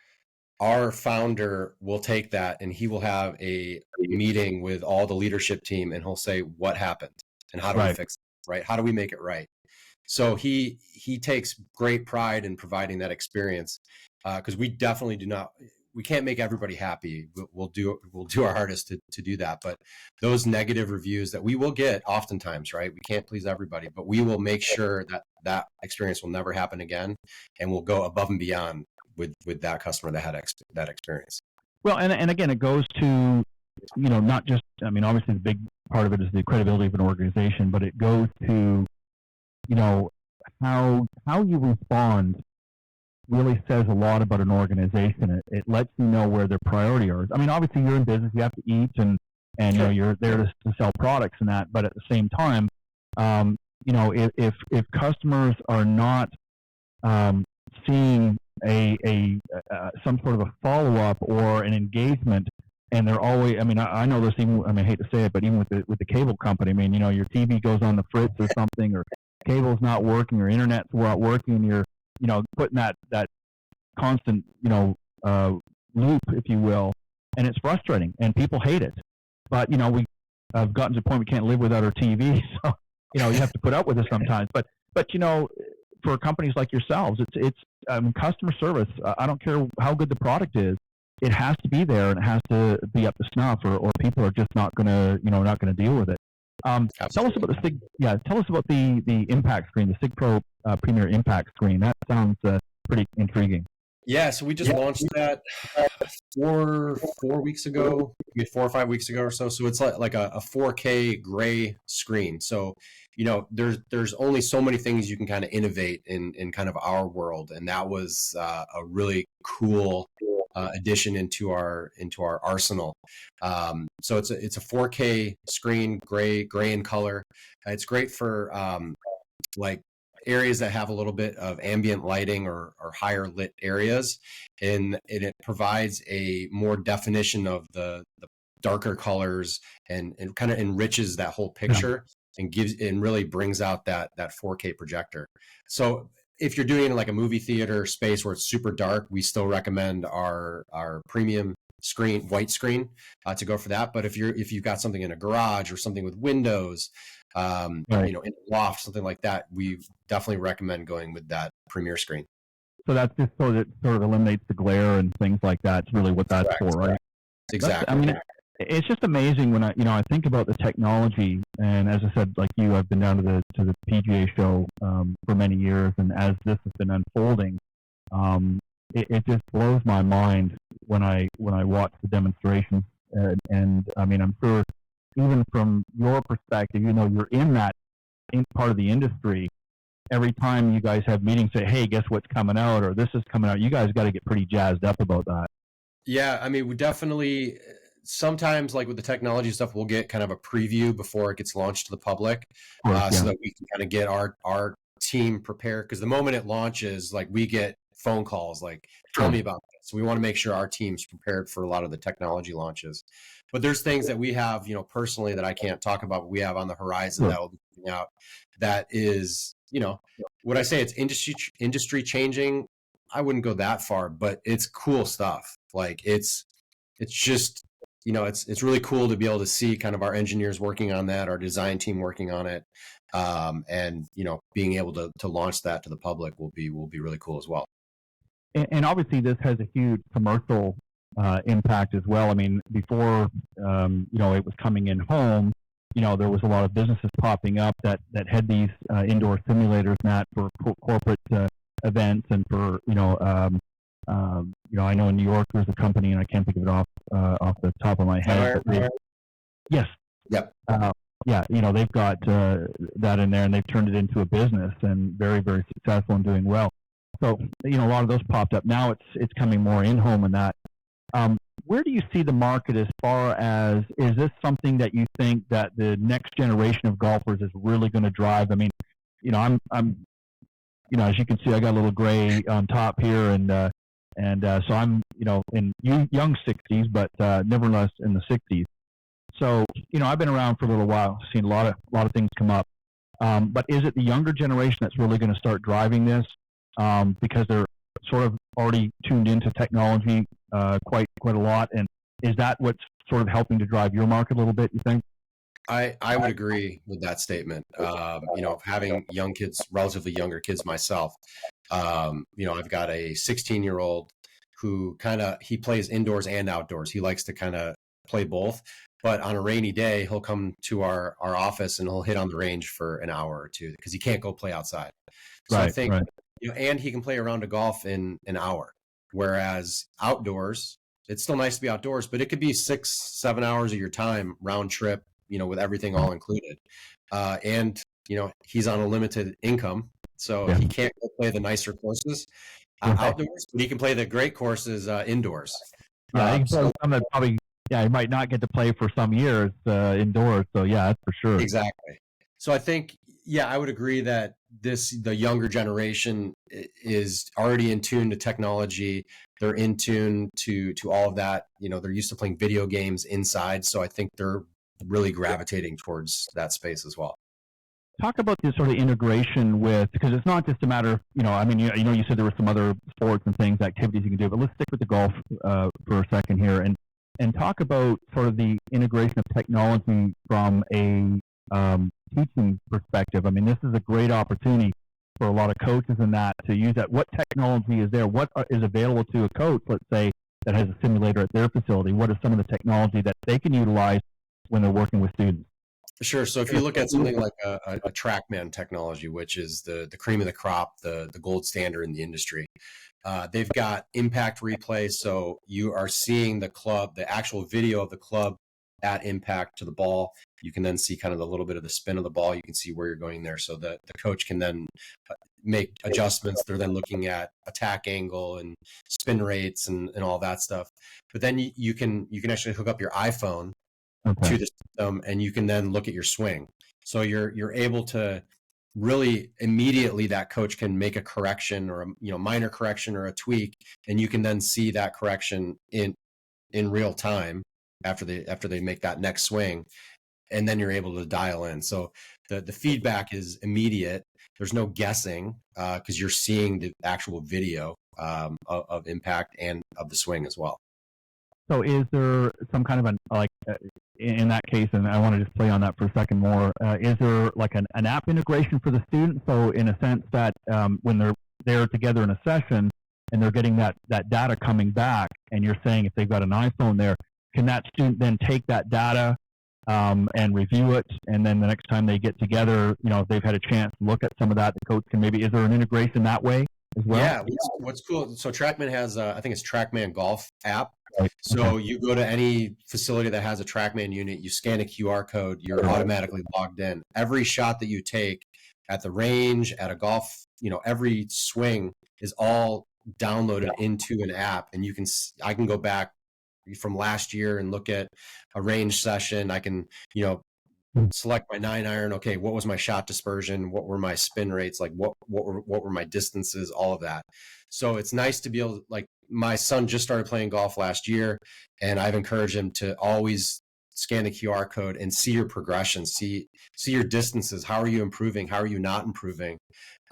our founder will take that and he will have a meeting with all the leadership team, and he'll say, what happened and how do we fix it, right? How do we make it right? So he takes great pride in providing that experience, because we definitely we can't make everybody happy. We'll do our hardest to do that. But those negative reviews that we will get oftentimes, right? We can't please everybody, but we will make sure that experience will never happen again, and we'll go above and beyond with that customer that had that experience. Well, and again, it goes to, not just, obviously the big part of it is the credibility of an organization, but it goes to, how you respond really says a lot about an organization. It lets you know where their priority is. Obviously you're in business, you have to eat, and sure, you're there to sell products and that, but at the same time, if customers are not seeing some sort of a follow-up or an engagement, and they're always, I know this, even, I hate to say it, but even with the cable company, your TV goes on the fritz or something, or cable's not working, or internet's not working, and you're putting that constant loop, if you will, and it's frustrating, and people hate it. But we have gotten to the point we can't live without our TV, so you have to put up with it sometimes. But But for companies like yourselves, it's customer service. I don't care how good the product is. It has to be there, and it has to be up to snuff, or people are just not going to deal with it. Tell us about the SIG. Yeah, tell us about the Impact screen, the SIG Pro Premier Impact screen. That sounds pretty intriguing. Yeah, so we just launched that 4 weeks ago, maybe 4 or 5 weeks ago or so. So it's like a 4K gray screen. So there's only so many things you can kind of innovate in kind of our world, and that was a really cool addition into our arsenal. So it's a 4K screen, gray in color. It's great for like areas that have a little bit of ambient lighting or higher lit areas, and it provides a more definition of the darker colors and kind of enriches that whole picture and really brings out that 4K projector. So if you're doing like a movie theater space where it's super dark, we still recommend our premium screen, white screen, to go for that. But if you've got something in a garage or something with windows, in a loft, something like that, we definitely recommend going with that premier screen. So that's just so that sort of eliminates the glare and things like that. It's really what that's for, right? Exactly. It's just amazing when I think about the technology. And as I said, like you, I've been down to the PGA show for many years, and as this has been unfolding, it just blows my mind when I watch the demonstrations. And I'm sure even from your perspective, you're in part of the industry. Every time you guys have meetings, say, "Hey, guess what's coming out?" or "This is coming out." You guys got to get pretty jazzed up about that. Yeah, we definitely. Sometimes, like with the technology stuff, we'll get kind of a preview before it gets launched to the public, so that we can kind of get our team prepared. Because the moment it launches, like we get phone calls, like, "Tell me about this." So we want to make sure our team's prepared for a lot of the technology launches. But there's things that we have, personally, that I can't talk about, but we have on the horizon that will be coming out. That is, would I say it's industry changing? I wouldn't go that far, but it's cool stuff. Like it's just, it's really cool to be able to see kind of our engineers working on that, our design team working on it, and being able to launch that to the public will be really cool as well. And obviously, this has a huge commercial impact as well. Before it was coming in home, there was a lot of businesses popping up that had these indoor simulators, Matt, for corporate events and for I know in New York there's a company, and I can't think of it off the top of my head. Yes. Yep. They've got that in there, and they've turned it into a business and very, very successful and doing well. So a lot of those popped up. Now it's coming more in home and that. Where do you see the market as far as, is this something that you think that the next generation of golfers is really going to drive? I'm as you can see, I got a little gray on top here, and so I'm in young 60s, but nevertheless in the 60s. So I've been around for a little while, seen a lot of things come up. But is it the younger generation that's really going to start driving this because they're sort of already tuned into technology quite a lot, and is that what's sort of helping to drive your market a little bit, you think? I would agree with that statement. Having young kids, relatively younger kids myself, I've got a 16-year-old who he plays indoors and outdoors. He likes to kind of play both, but on a rainy day, he'll come to our office and he'll hit on the range for an hour or two because he can't go play outside. So I think, and he can play a round of golf in an hour. Whereas outdoors, it's still nice to be outdoors, but it could be 6-7 hours of your time round trip, with everything all included. And he's on a limited income, so he can't go play the nicer courses outdoors, but he can play the great courses indoors. He can play some that probably, he might not get to play for some years indoors. So that's for sure. Exactly. So I think, I would agree that the younger generation is already in tune to technology. They're in tune to all of that. They're used to playing video games inside. So I think they're really gravitating towards that space as well. Talk about this sort of integration with, because it's not just a matter of, you said there were some other sports and things, activities you can do, but let's stick with the golf for a second here and talk about sort of the integration of technology from a teaching perspective. This is a great opportunity. for a lot of coaches in that to use that? What technology is there? What is available to a coach, let's say, that has a simulator at their facility? What is some of the technology that they can utilize when they're working with students? Sure. So if you look at something like a TrackMan technology, which is the cream of the crop, the gold standard in the industry, they've got impact replay. So you are seeing the actual video of the club at impact to the ball. You can then see kind of a little bit of the spin of the ball. You can see where you're going there. So that the coach can then make adjustments. They're then looking at attack angle and spin rates and all that stuff. But then you can actually hook up your iPhone to the system, and you can then look at your swing. So you're able to really immediately, that coach can make a correction or a minor correction or a tweak, and you can then see that correction in real time after they make that next swing, and then you're able to dial in. So the feedback is immediate. There's no guessing because you're seeing the actual video of impact and of the swing as well. So is there some kind of in that case, and I want to just play on that for a second more, is there like an app integration for the student? So in a sense that when they're there together in a session and they're getting that data coming back, and you're saying if they've got an iPhone there, can that student then take that data and review it, and then the next time they get together, if they've had a chance to look at some of that, the coach can maybe, is there an integration that way as well? Yeah, what's cool, so TrackMan has, I think it's TrackMan Golf app. So you go to any facility that has a TrackMan unit, you scan a QR code, you're automatically logged in. Every shot that you take at the range, at a golf, every swing is all downloaded into an app, and I can go back from last year and look at a range session. I can, select my 9-iron. Okay, what was my shot dispersion? What were my spin rates? Like what were my distances? All of that. So it's nice to be able to, like, my son just started playing golf last year, and I've encouraged him to always scan the QR code and see your progression, see your distances. How are you improving? How are you not improving?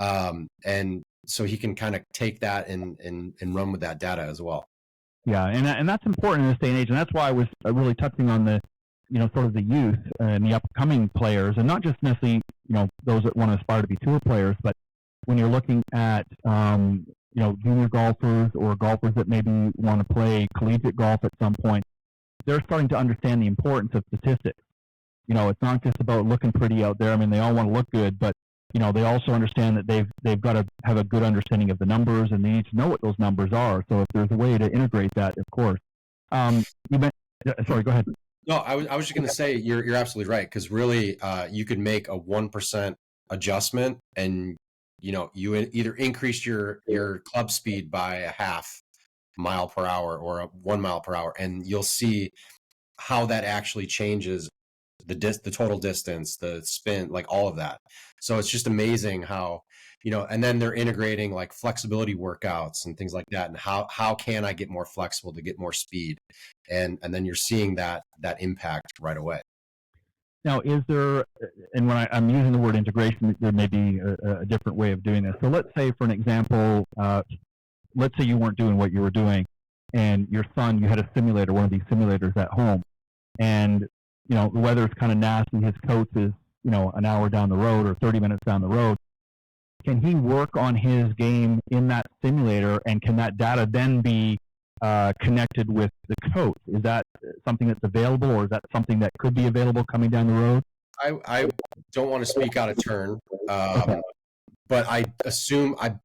And so he can kind of take that and run with that data as well. Yeah, and that's important in this day and age, and that's why I was really touching on the, sort of the youth and the upcoming players, and not just necessarily, those that want to aspire to be tour players, but when you're looking at, junior golfers or golfers that maybe want to play collegiate golf at some point, they're starting to understand the importance of statistics. It's not just about looking pretty out there. I mean, they all want to look good, but they also understand that they've got to have a good understanding of the numbers, and they need to know what those numbers are. So if there's a way to integrate that, of course. Sorry, go ahead. No, I was just going to say you're absolutely right, because really you could make a 1% adjustment, and you either increase your club speed by a half mile per hour or 1 mile per hour, and you'll see how that actually changes the total distance, the spin, like all of that. So it's just amazing how, and then they're integrating like flexibility workouts and things like that. And how can I get more flexible to get more speed? And then you're seeing that impact right away. Now, is there, and when I'm using the word integration, there may be a different way of doing this. So let's say, for an example, let's say you weren't doing what you were doing, and your son, you had a simulator, one of these simulators at home, and the weather's kind of nasty. His coach is, an hour down the road or 30 minutes down the road. Can he work on his game in that simulator, and can that data then be connected with the coach? Is that something that's available, or is that something that could be available coming down the road? I don't want to speak out of turn, but I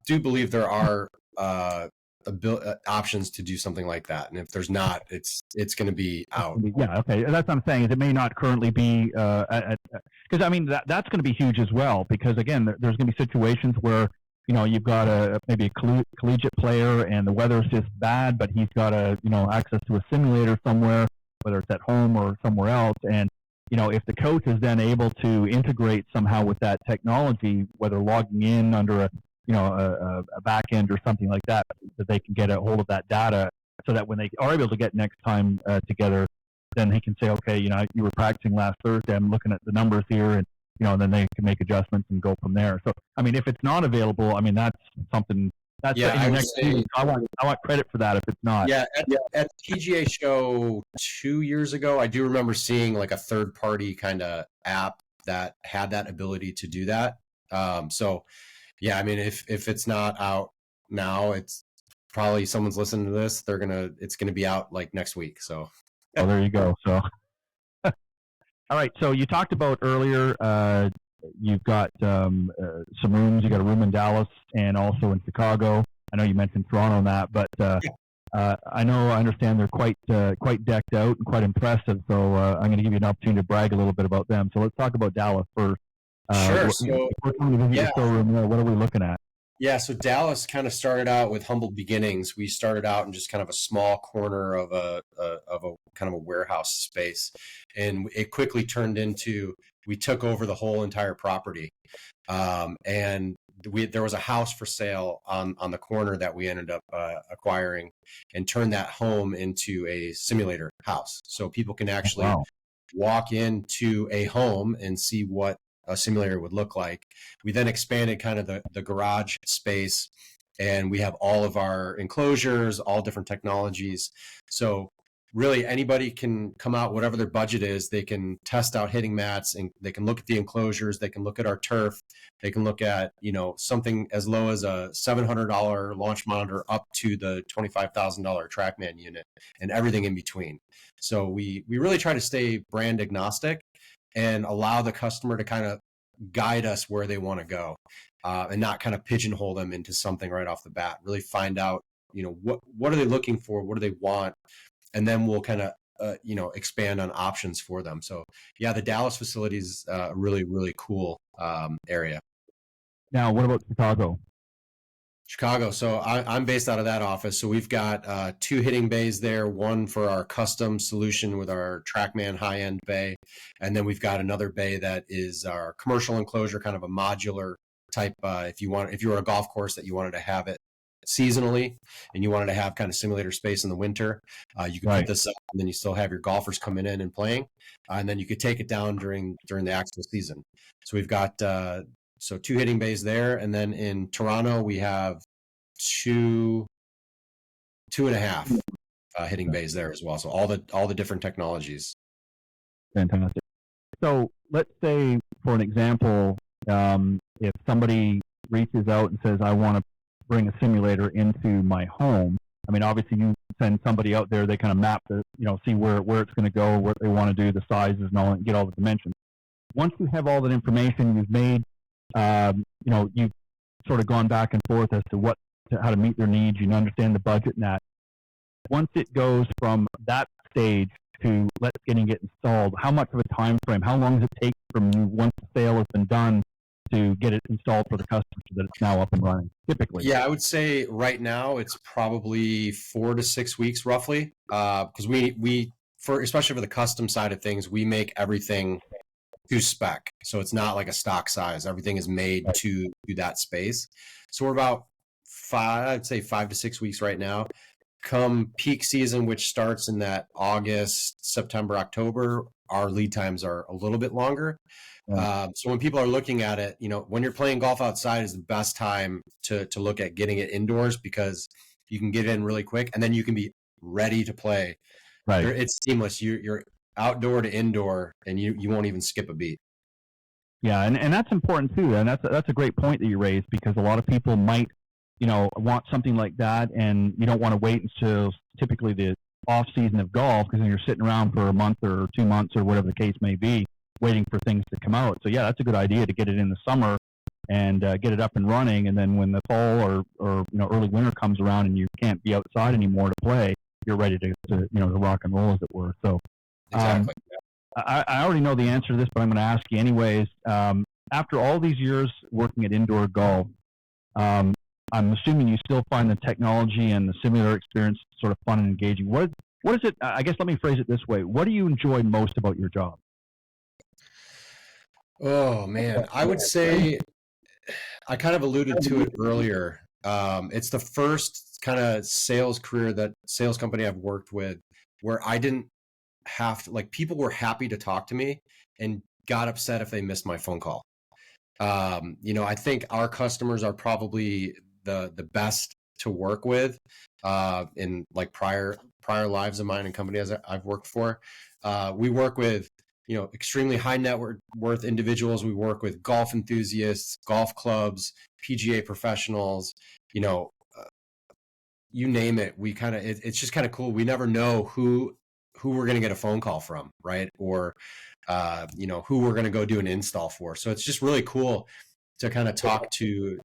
do believe there are options to do something like that, and if there's not, it's going to be out. Yeah, okay, that's what I'm saying. Is it may not currently be because I mean that's going to be huge as well, because again, there's going to be situations where you've got maybe a collegiate player and the weather's just bad, but he's got access to a simulator somewhere, whether it's at home or somewhere else, and if the coach is then able to integrate somehow with that technology, whether logging in under a back end or something like that they can get a hold of that data, so that when they are able to get next time together, then he can say, okay, you were practicing last Thursday, I'm looking at the numbers here, and then they can make adjustments and go from there. So, I mean, if it's not available, I mean, that's something that's I want credit for that if it's not. Yeah, at the PGA show 2 years ago, I do remember seeing like a third-party kind of app that had that ability to do that. So Yeah, I mean, if it's not out now, it's probably someone's listening to this. It's gonna be out like next week. So, Oh, there you go. So, all right. So you talked about earlier. You've got some rooms. You got a room in Dallas and also in Chicago. I know you mentioned Toronto on that, but I understand they're quite decked out and quite impressive. So I'm going to give you an opportunity to brag a little bit about them. So let's talk about Dallas first. sure. If we're coming to visit your showroom there, what are we looking at? Yeah, so Dallas kind of started out with humble beginnings. We started out in just kind of a small corner of a kind of a warehouse space, and it quickly turned into we took over the whole entire property, and there was a house for sale on the corner that we ended up acquiring, and turned that home into a simulator house, so people can actually walk into a home and see what a simulator would look like. We then expanded kind of the garage space, and we have all of our enclosures, all different technologies. So really anybody can come out, whatever their budget is, they can test out hitting mats, and they can look at the enclosures, they can look at our turf, they can look at, something as low as a $700 launch monitor up to the $25,000 TrackMan unit and everything in between. So we really try to stay brand agnostic and allow the customer to kind of guide us where they want to go, and not kind of pigeonhole them into something right off the bat. Really find out, what are they looking for? What do they want? And then we'll kind of, expand on options for them. So yeah, the Dallas facility is a really, really cool area. Now, what about Chicago? Chicago. So I'm based out of that office. So we've got 2 hitting bays there, one for our custom solution with our TrackMan high-end bay. And then we've got another bay that is our commercial enclosure, kind of a modular type. If you were a golf course that you wanted to have it seasonally and you wanted to have kind of simulator space in the winter, you could put this up, and then you still have your golfers coming in and playing. And then you could take it down during the actual season. So we've got 2 hitting bays there, and then in Toronto we have 2.5 hitting bays there as well. So all the different technologies. Fantastic. So let's say, for an example, if somebody reaches out and says, "I want to bring a simulator into my home," I mean, obviously you send somebody out there, they kind of map see where it's going to go, what they want to do, the sizes and all, and get all the dimensions. Once you have all that information, you've made you've sort of gone back and forth as to how to meet their needs. You understand the budget and that. Once it goes from that stage to getting it installed, how much of a time frame? How long does it take from you once the sale has been done to get it installed for the customer so that it's now up and running? Typically, yeah, I would say right now it's probably 4 to 6 weeks roughly, because especially for the custom side of things, we make everything to spec. So it's not like a stock size. Everything is made to that space. So we're about 5 to 6 weeks right now. Come peak season, which starts in that August, September, October, our lead times are a little bit longer. So when people are looking at it, when you're playing golf outside is the best time to look at getting it indoors, because you can get in really quick and then you can be ready to play. Right. It's seamless. You're outdoor to indoor, and you won't even skip a beat. Yeah, and that's important too, and that's a great point that you raised, because a lot of people might, want something like that, and you don't want to wait until typically the off season of golf, because then you're sitting around for a month or 2 months or whatever the case may be, waiting for things to come out. So yeah, that's a good idea to get it in the summer and get it up and running, and then when the fall or early winter comes around and you can't be outside anymore to play, you're ready to rock and roll, as it were. So. Exactly. I already know the answer to this, but I'm going to ask you anyways. After all these years working at indoor golf, I'm assuming you still find the technology and the simulator experience sort of fun and engaging. What is it? I guess let me phrase it this way. What do you enjoy most about your job? Oh, man. I would say, I kind of alluded to it earlier. It's the first kind of sales company I've worked with where I didn't have to, people were happy to talk to me and got upset if they missed my phone call. I think our customers are probably the best to work with in prior lives of mine and companies I've worked for. We work with extremely high net worth individuals. We work with golf enthusiasts, golf clubs, PGA professionals, you name it. It's just kind of cool. We never know who we're going to get a phone call from, right? Or, who we're going to go do an install for. So it's just really cool to kind of talk to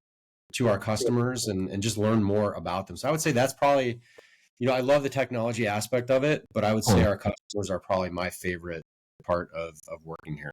our customers and just learn more about them. So I would say that's probably, I love the technology aspect of it, but I would say our customers are probably my favorite part of working here.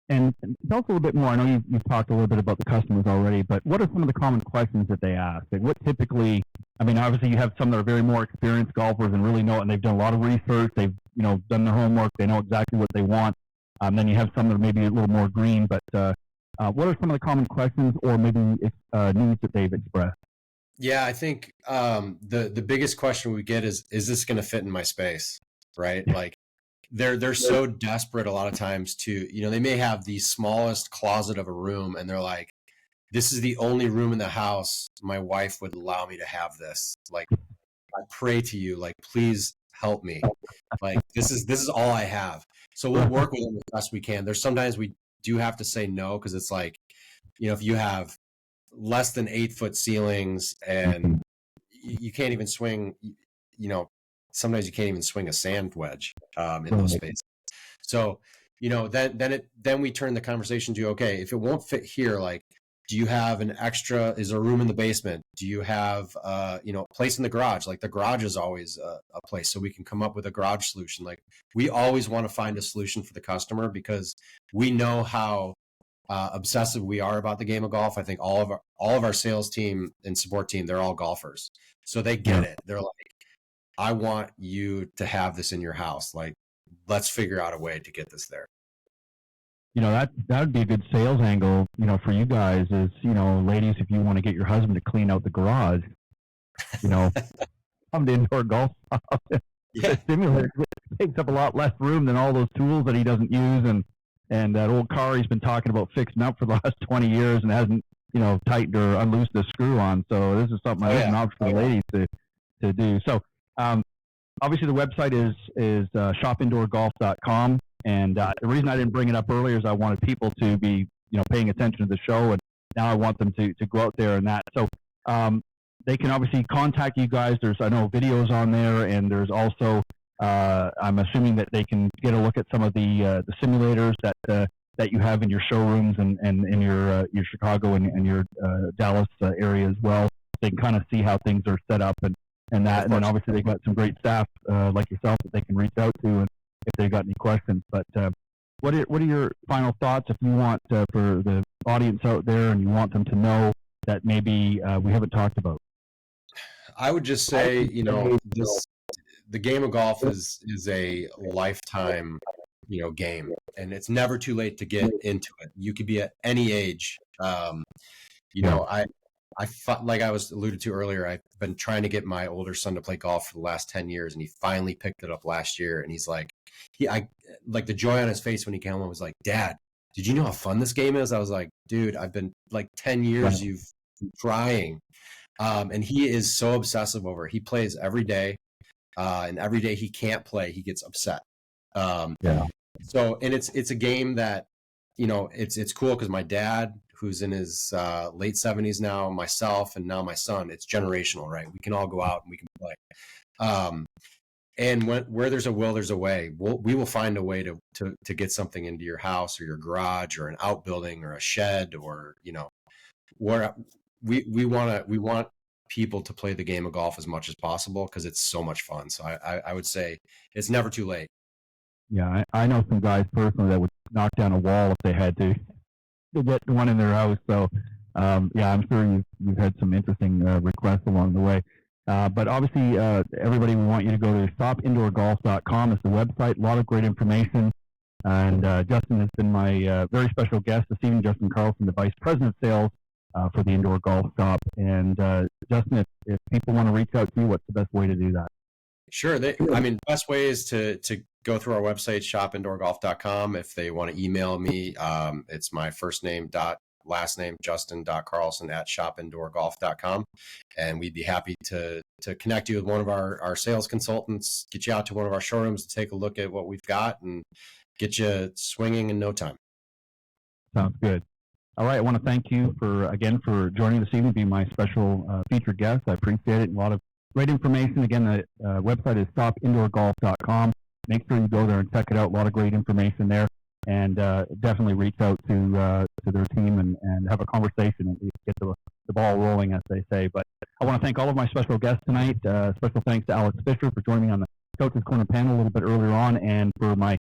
And tell us a little bit more. I know you've talked a little bit about the customers already, but what are some of the common questions that they ask? And what typically, obviously you have some that are very more experienced golfers and really know it, and they've done a lot of research. They've, done their homework. They know exactly what they want. Then you have some that are maybe a little more green, but what are some of the common questions or maybe needs that they've expressed? Yeah, I think the biggest question we get is this going to fit in my space, right? Like they're so desperate a lot of times to, they may have the smallest closet of a room and they're like, this is the only room in the house my wife would allow me to have this. Like, I pray to you, like, please help me. Like, this is all I have. So we'll work with them as best we can. There's sometimes we do have to say no, because it's like, if you have less than 8-foot ceilings and you can't even swing, sometimes you can't even swing a sand wedge in those spaces. So, then we turn the conversation to, okay, if it won't fit here, like, do you have is there a room in the basement? Do you have, a place in the garage? Like, the garage is always a place, so we can come up with a garage solution. Like, we always want to find a solution for the customer because we know how obsessive we are about the game of golf. I think all of our sales team and support team, they're all golfers, so they get it. They're like, I want you to have this in your house. Like, let's figure out a way to get this there. That would be a good sales angle, for you guys is, ladies, if you want to get your husband to clean out the garage, come to Indoor Golf Shop. The simulator takes up a lot less room than all those tools that he doesn't use. And that old car he's been talking about fixing up for the last 20 years and hasn't, tightened or unloosed the screw on. So this is something I have an option for the ladies to do. So obviously the website is shopindoorgolf.com. And the reason I didn't bring it up earlier is I wanted people to be, paying attention to the show, and now I want them to go out there and that. So they can obviously contact you guys. There's, I know, videos on there, and there's also, I'm assuming that they can get a look at some of the simulators that you have in your showrooms and in your Chicago and your Dallas area as well. They can kind of see how things are set up and that. And then obviously they've got some great staff like yourself that they can reach out to and if they've got any questions. But what are your final thoughts if you want for the audience out there and you want them to know that maybe we haven't talked about? I would just say, the game of golf is a lifetime, game, and it's never too late to get into it. You could be at any age. I thought, like I was alluded to earlier, I've been trying to get my older son to play golf for the last 10 years, and he finally picked it up last year. And he's like, like the joy on his face when he came home was like, Dad, did you know how fun this game is? I was like, dude, I've been like 10 years, you've been trying. And he is so obsessive over it. He plays every day. And every day he can't play, he gets upset. So, and it's a game that, it's cool because my dad, who's in his late 70s now, myself, and now my son, it's generational, right? We can all go out and we can play. And where there's a will, there's a way. We will find a way to get something into your house or your garage or an outbuilding or a shed or, where we want people to play the game of golf as much as possible because it's so much fun. So I would say it's never too late. Yeah, I know some guys personally that would knock down a wall if they had to get one in their house. So, I'm sure you've had some interesting requests along the way. But obviously, everybody, we want you to go to shopindoorgolf.com. It's the website. A lot of great information. And Justin has been my very special guest this evening, Justin Carlson, the Vice President of Sales for the Indoor Golf Shop. And Justin, if people want to reach out to you, what's the best way to do that? Sure. The best way is to go through our website, shopindoorgolf.com. If they want to email me, it's my first name last name, justin.carlson@shopindoorgolf.com. And we'd be happy to connect you with one of our sales consultants, get you out to one of our showrooms to take a look at what we've got and get you swinging in no time. Sounds good. All right. I want to thank you for joining this evening, being my special featured guest. I appreciate it. A lot of great information. Again, the website is stopindoorgolf.com. Make sure you go there and check it out. A lot of great information there. And definitely reach out to their team and have a conversation and get the ball rolling, as they say. But I want to thank all of my special guests tonight. Special thanks to Alex Fisher for joining me on the Coach's Corner panel a little bit earlier on, and for my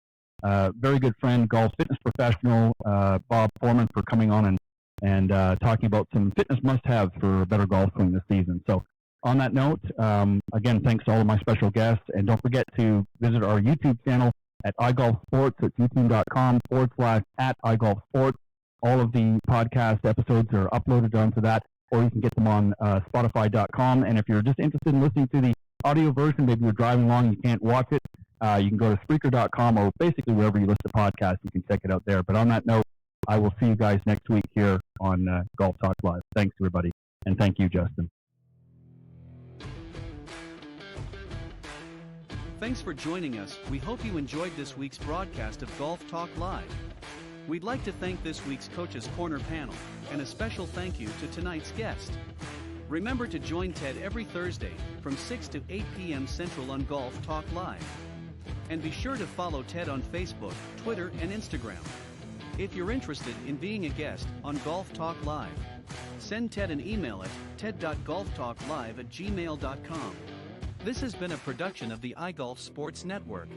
very good friend, golf fitness professional, Bob Forman, for coming on and talking about some fitness must-haves for a better golf swing this season. So on that note, again, thanks to all of my special guests, and don't forget to visit our YouTube channel at iGolf Sports at youtube.com/@iGolfSports. All of the podcast episodes are uploaded onto that, or you can get them on Spotify.com. And if you're just interested in listening to the audio version, maybe you're driving along and you can't watch it, you can go to Spreaker.com, or basically wherever you listen to podcasts, you can check it out there. But on that note, I will see you guys next week here on Golf Talk Live. Thanks, everybody. And thank you, Justin. Thanks for joining us. We hope you enjoyed this week's broadcast of Golf Talk Live. We'd like to thank this week's Coach's Corner panel, and a special thank you to tonight's guest. Remember to join Ted every Thursday from 6 to 8 p.m. Central on Golf Talk Live. And be sure to follow Ted on Facebook, Twitter, and Instagram. If you're interested in being a guest on Golf Talk Live, send Ted an email at ted.golftalklive@gmail.com. This has been a production of the iGolf Sports Network.